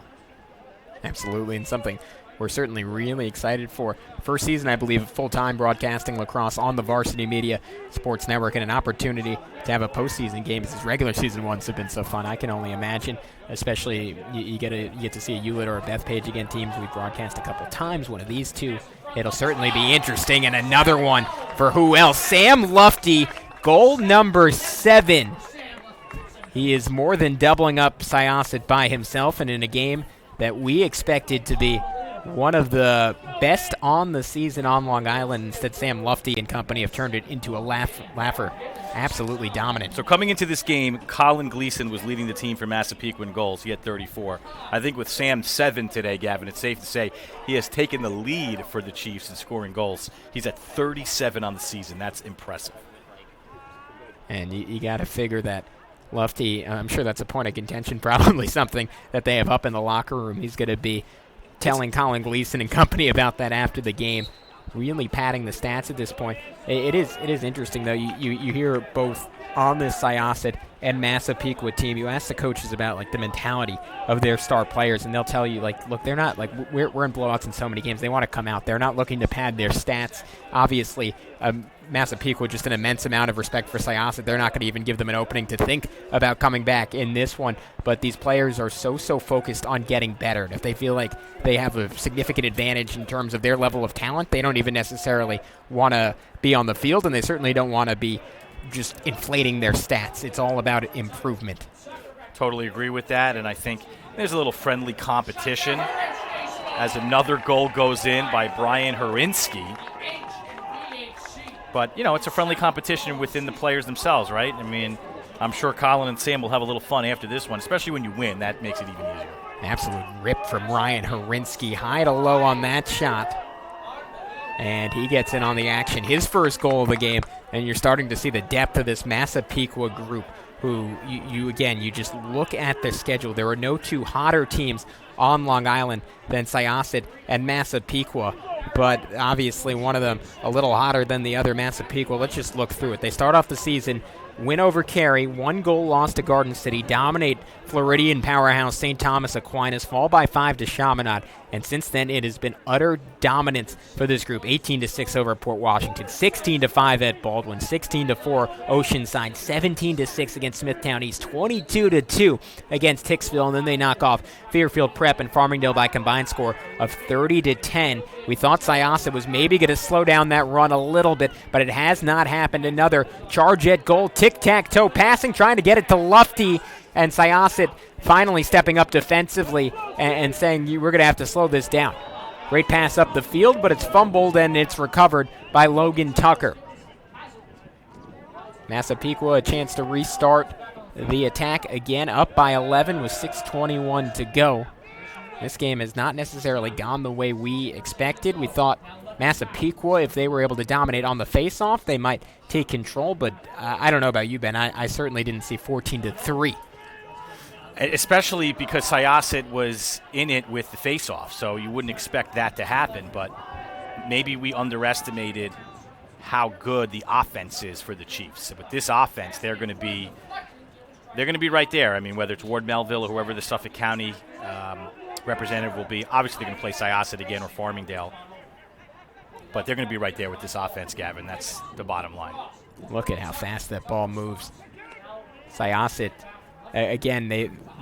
Absolutely, and something we're certainly really excited for. First season, I believe, of full-time broadcasting lacrosse on the Varsity Media Sports Network, and an opportunity to have a postseason game. These regular season ones have been so fun. I can only imagine, especially you get to see a Hewlett or a Bethpage again, teams we broadcast a couple times. One of these 2, it'll certainly be interesting. And another one for who else? Sam Lufty, goal number 7. He is more than doubling up Syosset by himself, and in a game that we expected to be one of the best on the season on Long Island. Instead, Sam Lufty and company have turned it into a laugher. Absolutely dominant.
So coming into this game, Colin Gleason was leading the team for Massapequa in goals. He had 34. I think with Sam's 7 today, Gavin, it's safe to say he has taken the lead for the Chiefs in scoring goals. He's at 37 on the season. That's impressive.
And you got to figure that Lufty, I'm sure that's a point of contention, probably something that they have up in the locker room. He's going to be telling Colin Gleason and company about that after the game, really padding the stats at this point. It is interesting, though. You hear both on this Syosset and Massapequa team. You ask the coaches about the mentality of their star players, and they'll tell you, look, they're not, we're in blowouts in so many games. They want to come out. They're not looking to pad their stats. Obviously, Massapequa, just an immense amount of respect for Syosset. They're not going to even give them an opening to think about coming back in this one. But these players are so focused on getting better. And if they feel like they have a significant advantage in terms of their level of talent, they don't even necessarily want to be on the field, and they certainly don't want to be just inflating their stats. It's all about improvement.
Totally agree with that, and I think there's a little friendly competition as another goal goes in by Brian Herinsky. But, it's a friendly competition within the players themselves, right? I mean, I'm sure Colin and Sam will have a little fun after this one, especially when you win. That makes it even easier.
Absolute rip from Ryan Herinsky. High to low on that shot. And he gets in on the action. His first goal of the game, and you're starting to see the depth of this Massapequa group, who you just look at their schedule. There are no 2 hotter teams on Long Island than Syosset and Massapequa, but obviously one of them a little hotter than the other, Massapequa. Let's just look through it. They start off the season win over Cary, 1-goal loss to Garden City, dominate Floridian powerhouse St. Thomas Aquinas, fall by 5 to Chaminade, and since then it has been utter dominance for this group. 18-6 over Port Washington, 16-5 at Baldwin, 16-4 Oceanside, 17-6 against Smithtown East, 22-2 against Hicksville, and then they knock off Fairfield Prep and Farmingdale by a combined score of 30-10. We thought Syosset was maybe going to slow down that run a little bit, but it has not happened. Another charge at goal, tic-tac-toe passing, trying to get it to Lufty, and Syosset finally stepping up defensively and saying, we're going to have to slow this down. Great pass up the field, but it's fumbled and it's recovered by Logan Tucker. Massapequa a chance to restart the attack again, up by 11 with 6:21 to go. This game has not necessarily gone the way we expected. We thought Massapequa, if they were able to dominate on the face-off, they might take control, but I don't know about you, Ben. I certainly didn't see 14-3.
Especially because Syosset was in it with the face-off, so you wouldn't expect that to happen, but maybe we underestimated how good the offense is for the Chiefs. With this offense, they're going to be right there. I mean, whether it's Ward Melville or whoever the Suffolk County representative will be, obviously they're going to play Syosset again or Farmingdale, but they're going to be right there with this offense, Gavin. That's the bottom line.
Look at how fast that ball moves. Syosset, again,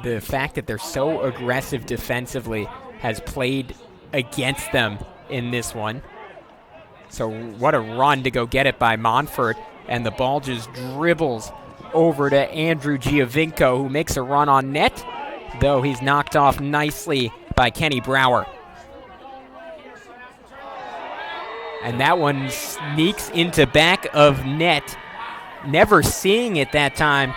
the fact that they're so aggressive defensively has played against them in this one. So what a run to go get it by Monfort, and the ball just dribbles over to Andrew Giovinco, who makes a run on net, though he's knocked off nicely by Kenny Brower. And that one sneaks into back of net. Never seeing it that time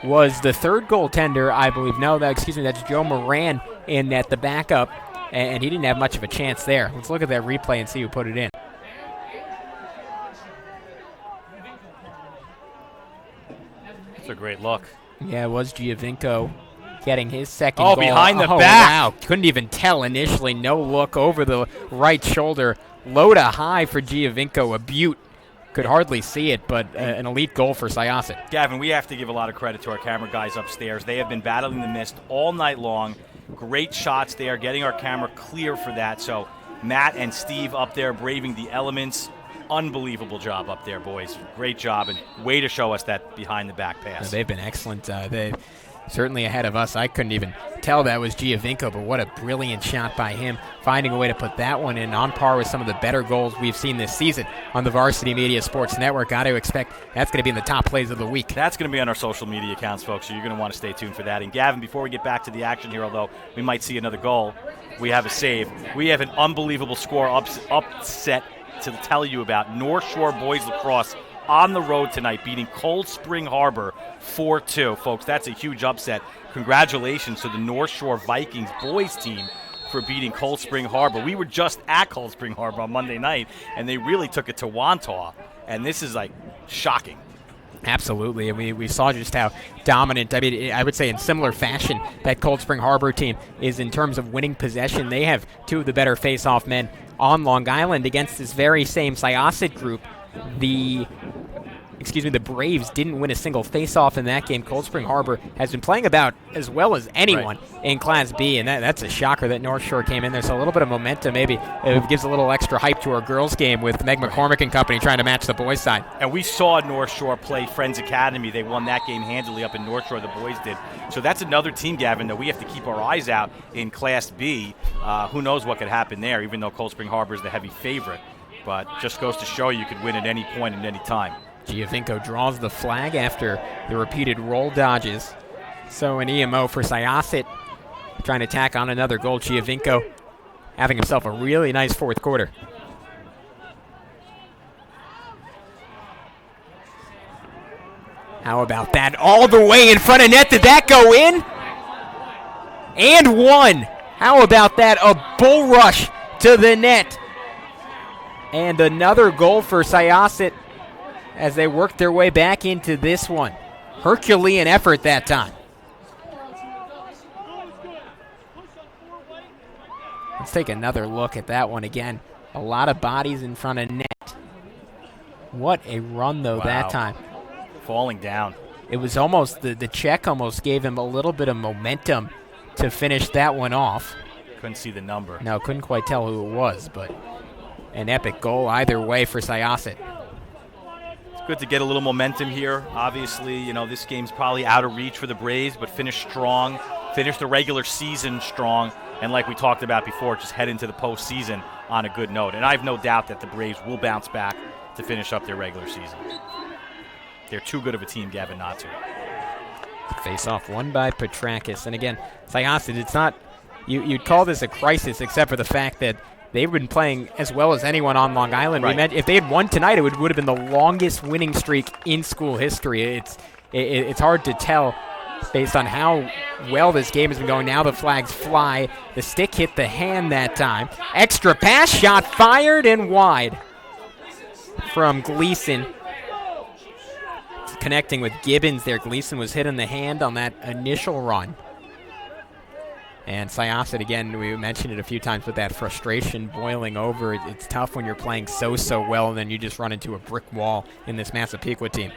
was the third goaltender, I believe. No, that's Joe Moran in net, the backup, and he didn't have much of a chance there. Let's look at that replay and see who put it in.
That's a great look.
Yeah, it was Giovinco getting his second goal.
Oh, behind the back.
Wow, couldn't even tell initially. No look over the right shoulder. Low to high for Giovinco, a beaut. Could hardly see it, but an elite goal for Syosset.
Gavin, we have to give a lot of credit to our camera guys upstairs. They have been battling the mist all night long. Great shots there, getting our camera clear for that. So Matt and Steve up there braving the elements. Unbelievable job up there, boys. Great job, and way to show us that behind-the-back pass.
They've been excellent. They certainly ahead of us. I couldn't even tell that was Giovinco, but what a brilliant shot by him, finding a way to put that one in, on par with some of the better goals we've seen this season on the Varsity Media Sports Network. Got to expect that's going to be in the top plays of the week.
That's going to be on our social media accounts, folks, so you're going to want to stay tuned for that. And Gavin, before we get back to the action here, although we might see another goal, we have a save. We have an unbelievable score upset to tell you about. North Shore Boys Lacrosse on the road tonight, beating Cold Spring Harbor 4-2. Folks, that's a huge upset. Congratulations to the North Shore Vikings boys team for beating Cold Spring Harbor. We were just at Cold Spring Harbor on Monday night, and they really took it to Wantagh, and this is, shocking.
Absolutely, and we saw just how dominant, I would say in similar fashion, that Cold Spring Harbor team is in terms of winning possession. They have two of the better face-off men on Long Island against this very same Syosset group. The Braves didn't win a single face-off in that game. Cold Spring Harbor has been playing about as well as anyone in Class B, and that's a shocker that North Shore came in there. So a little bit of momentum, maybe it gives a little extra hype to our girls' game with Meg McCormick and company trying to match the boys' side.
And we saw North Shore play Friends Academy. They won that game handily up in North Shore, the boys did. So that's another team, Gavin, that we have to keep our eyes out in Class B. Who knows what could happen there, even though Cold Spring Harbor is the heavy favorite. But just goes to show you could win at any point at any time.
Giovinco draws the flag after the repeated roll dodges. So an EMO for Syosset, trying to tack on another goal. Giovinco having himself a really nice fourth quarter. How about that? All the way in front of net. Did that go in? And one. How about that? A bull rush to the net. And another goal for Syosset as they work their way back into this one. Herculean effort that time. Let's take another look at that one again. A lot of bodies in front of net. What a run, though, that time
falling down.
It was almost, the check almost gave him a little bit of momentum to finish that one off.
Couldn't see the number.
No, couldn't quite tell who it was, but an epic goal either way for Syosset.
It's good to get a little momentum here. Obviously, this game's probably out of reach for the Braves, but finish strong, finish the regular season strong, and like we talked about before, just head into the postseason on a good note. And I have no doubt that the Braves will bounce back to finish up their regular season. They're too good of a team, Gavin, not to.
Face-off won by Petrakis. And again, Syosset, it's not, you'd call this a crisis except for the fact that they've been playing as well as anyone on Long Island.
Right.
If they had won tonight, it would have been the longest winning streak in school history. It's hard to tell based on how well this game has been going. Now the flags fly. The stick hit the hand that time. Extra pass, shot fired and wide from Gleason. Connecting with Gibbons there. Gleason was hit in the hand on that initial run. And Syosset, again, we mentioned it a few times with that frustration boiling over. It's tough when you're playing so well and then you just run into a brick wall in this Massapequa team.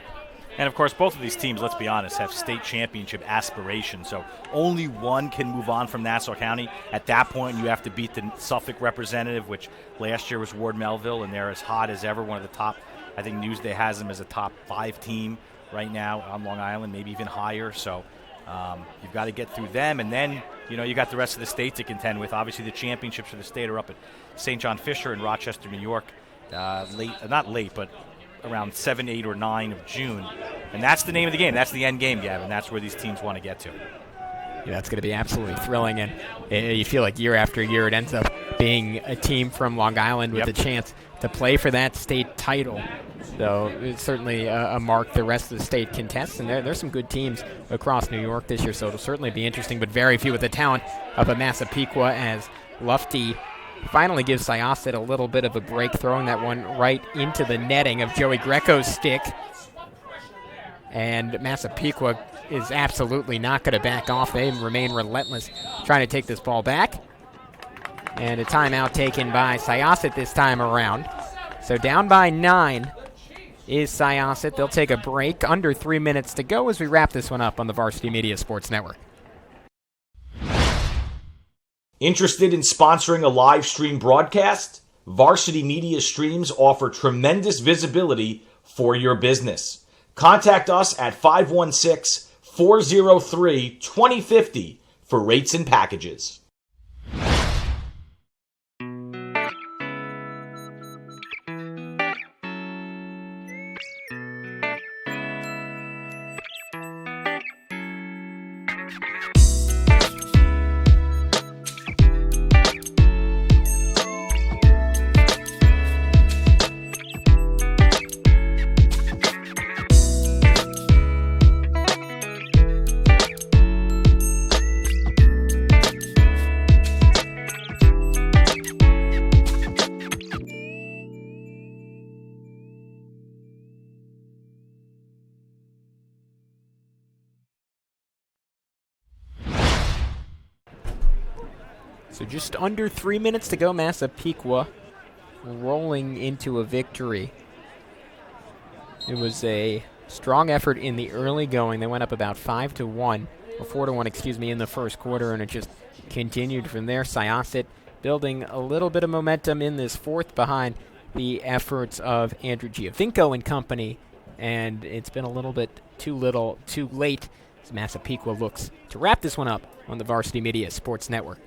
And, of course, both of these teams, let's be honest, have state championship aspirations. So only one can move on from Nassau County. At that point, you have to beat the Suffolk representative, which last year was Ward Melville, and they're as hot as ever, one of the top. I think Newsday has them as a top 5 team right now on Long Island, maybe even higher. So you've got to get through them. And then, you got the rest of the state to contend with. Obviously, the championships for the state are up at St. John Fisher in Rochester, New York, not late, but around 7, 8, or 9 of June. And that's the name of the game. That's the end game, Gavin. That's where these teams want to get to.
Yeah, that's going to be absolutely thrilling. And you feel like year after year it ends up being a team from Long Island with a chance to play for that state title. So it's certainly a mark the rest of the state contests. And there's some good teams across New York this year, so it'll certainly be interesting, but very few with the talent of a Massapequa as Lufty finally gives Syosset a little bit of a break, throwing that one right into the netting of Joey Greco's stick. And Massapequa is absolutely not going to back off. They remain relentless trying to take this ball back. And a timeout taken by Syosset this time around. So down by 9 is Syosset. They'll take a break. Under 3 minutes to go as we wrap this one up on the Varsity Media Sports Network.
Interested in sponsoring a live stream broadcast? Varsity Media streams offer tremendous visibility for your business. Contact us at 516-403-2050 for rates and packages.
So just under 3 minutes to go, Massapequa rolling into a victory. It was a strong effort in the early going. They went up about 5-1, or 4-1, excuse me, in the first quarter, and it just continued from there. Syosset building a little bit of momentum in this fourth behind the efforts of Andrew Giovinco and company, and it's been a little bit too little, too late as Massapequa looks to wrap this one up on the Varsity Media Sports Network.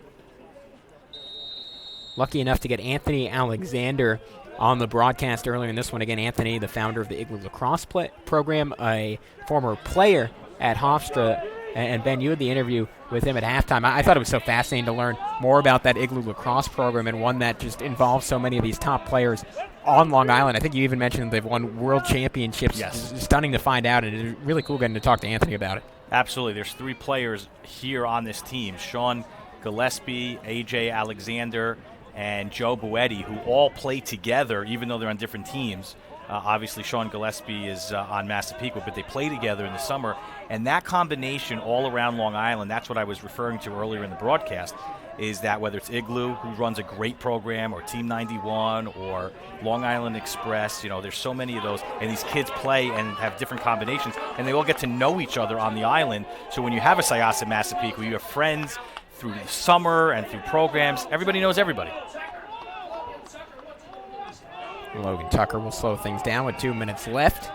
Lucky enough to get Anthony Alexander on the broadcast earlier in this one. Again, Anthony, the founder of the Igloo Lacrosse program, a former player at Hofstra. And Ben, you had the interview with him at halftime. I thought it was so fascinating to learn more about that Igloo Lacrosse program, and one that just involves so many of these top players on Long Island. I think you even mentioned they've won world championships.
Yes.
It's stunning to find out, and it's really cool getting to talk to Anthony about it.
Absolutely. There's 3 players here on this team: Sean Gillespie, AJ Alexander, and Joe Boetti, who all play together, even though they're on different teams. Obviously, Sean Gillespie is on Massapequa, but they play together in the summer. And that combination all around Long Island, that's what I was referring to earlier in the broadcast. is that whether it's Igloo, who runs a great program, or Team 91, or Long Island Express, there's so many of those, and these kids play and have different combinations, and they all get to know each other on the island. So when you have a Syosset Massapequa, you have friends through the summer and through programs. Everybody knows everybody.
Logan Tucker will slow things down with 2 minutes left.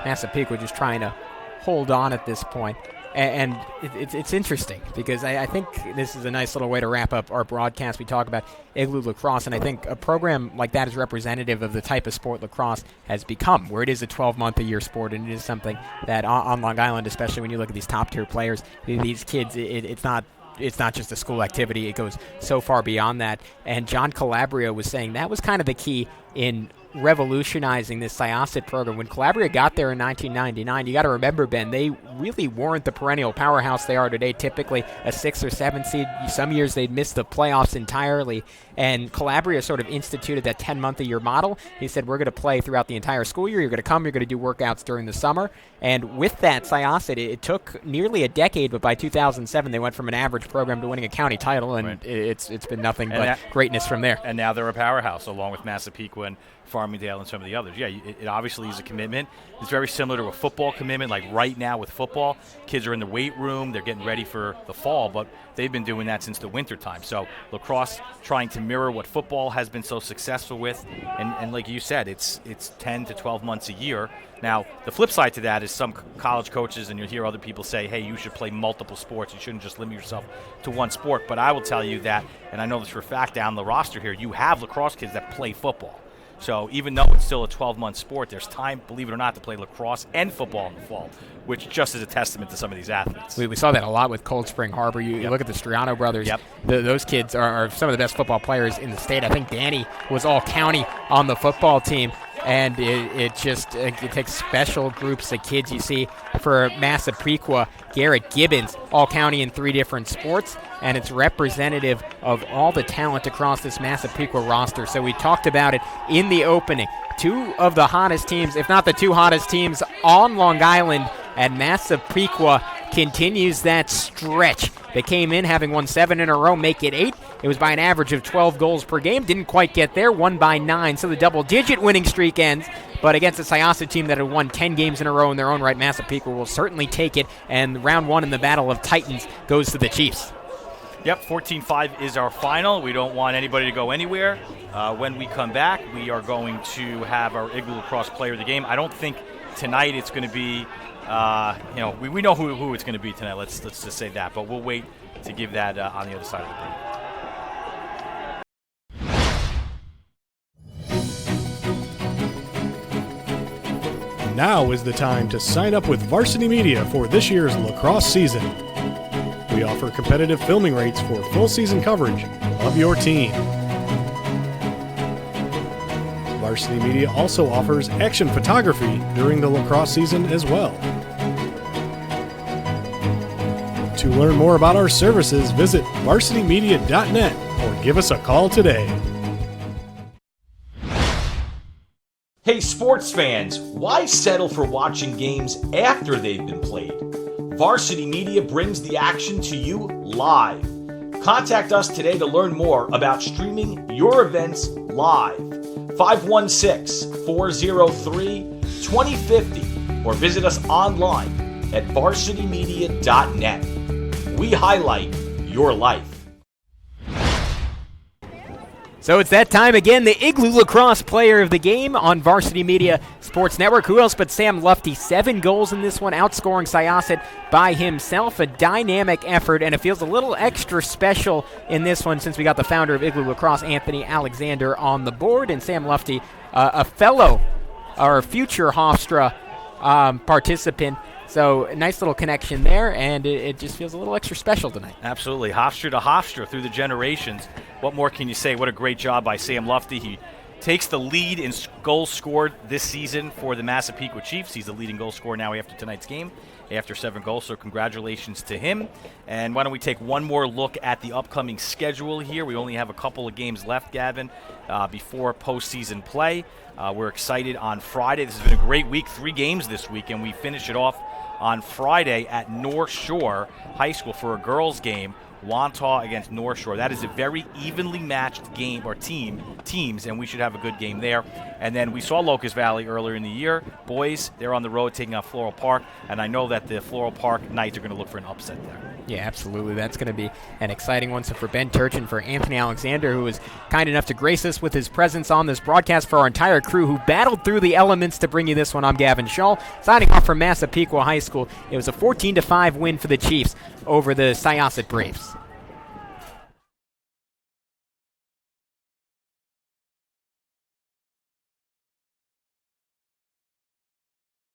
Massapequa just trying to hold on at this point. And it's interesting because I think this is a nice little way to wrap up our broadcast. We talk about Igloo Lacrosse, and I think a program like that is representative of the type of sport lacrosse has become, where it is a 12-month-a-year sport, and it is something that on Long Island, especially when you look at these top-tier players, these kids, it's not just a school activity. It goes so far beyond that. And John Calabria was saying that was kind of the key in revolutionizing this Syosset program. When Calabria got there in 1999, you got to remember, Ben, they really weren't the perennial powerhouse they are today, typically a 6 or 7 seed. Some years they'd miss the playoffs entirely, and Calabria sort of instituted that 10-month-a-year model. He said, we're going to play throughout the entire school year. You're going to come, you're going to do workouts during the summer. And with that, Syosset, it took nearly a decade, but by 2007, they went from an average program to winning a county title, and
right.
it's been nothing but greatness from there.
And now they're a powerhouse, along with Massapequa and Farmingdale and some of the others. Yeah, it obviously is a commitment. It's very similar to a football commitment. Like right now with football, kids are in the weight room. They're getting ready for the fall, but they've been doing that since the winter time. So lacrosse trying to mirror what football has been so successful with. And like you said, it's 10 to 12 months a year. Now, the flip side to that is some college coaches, and you'll hear other people say, hey, you should play multiple sports. You shouldn't just limit yourself to one sport. But I will tell you that, and I know this for a fact down the roster here, you have lacrosse kids that play football. So even though it's still a 12-month sport, there's time, believe it or not, to play lacrosse and football in the fall, which just is a testament to some of these athletes.
We saw that a lot with Cold Spring Harbor. You look at the Striano brothers.
Yep.
Those kids are some of the best football players in the state. I think Danny was all county on the football team. And it takes special groups of kids. You see for Massapequa, Garrett Gibbons, all county in 3 different sports, and it's representative of all the talent across this Massapequa roster. So we talked about it in the opening. 2 of the hottest teams, if not the 2 hottest teams on Long Island, and Massapequa continues that stretch. They came in having won 7 in a row, make it 8. It was by an average of 12 goals per game. Didn't quite get there, won by 9. So the double-digit winning streak ends. But against a Syosset team that had won 10 games in a row in their own right, Massapequa will certainly take it. And round 1 in the Battle of Titans goes to the Chiefs.
Yep, 14-5 is our final. We don't want anybody to go anywhere. When we come back, we are going to have our Igloo Lacrosse Player of the Game. I don't think tonight it's going to be, we know who it's going to be tonight. Let's just say that. But we'll wait to give that on the other side of the break.
Now is the time to sign up with Varsity Media for this year's lacrosse season. We offer competitive filming rates for full season coverage of your team. Varsity Media also offers action photography during the lacrosse season as well. To learn more about our services, visit varsitymedia.net or give us a call today.
Hey sports fans, why settle for watching games after they've been played? Varsity Media brings the action to you live. Contact us today to learn more about streaming your events live. 516-403-2050 or visit us online at varsitymedia.net. We highlight your life.
So it's that time again, the Igloo Lacrosse Player of the Game on Varsity Media Sports Network. Who else but Sam Lufty? 7 goals in this one, outscoring Syosset by himself. A dynamic effort, and it feels a little extra special in this one since we got the founder of Igloo Lacrosse, Anthony Alexander, on the board, and Sam Lufty, a fellow or future Hofstra participant. So a nice little connection there, and it just feels a little extra special tonight.
Absolutely. Hofstra to Hofstra through the generations. What more can you say? What a great job by Sam Lufty. He takes the lead in goals scored this season for the Massapequa Chiefs. He's the leading goal scorer now after tonight's game, after 7 goals, so congratulations to him. And why don't we take one more look at the upcoming schedule here. We only have a couple of games left, Gavin, before postseason play. We're excited on Friday. This has been a great week, 3 games this week, and we finish it off on Friday at North Shore High School for a girls game. Wantagh against North Shore. That is a very evenly matched game or teams, and we should have a good game there. And then we saw Locust Valley earlier in the year. Boys, they're on the road taking on Floral Park, and I know that the Floral Park Knights are going to look for an upset there.
Yeah, absolutely. That's going to be an exciting one. So for Ben Turchin, for Anthony Alexander, who was kind enough to grace us with his presence on this broadcast, for our entire crew who battled through the elements to bring you this one, I'm Gavin Shull, signing off from Massapequa High School. It was a 14-5 win for the Chiefs over the Syosset Braves.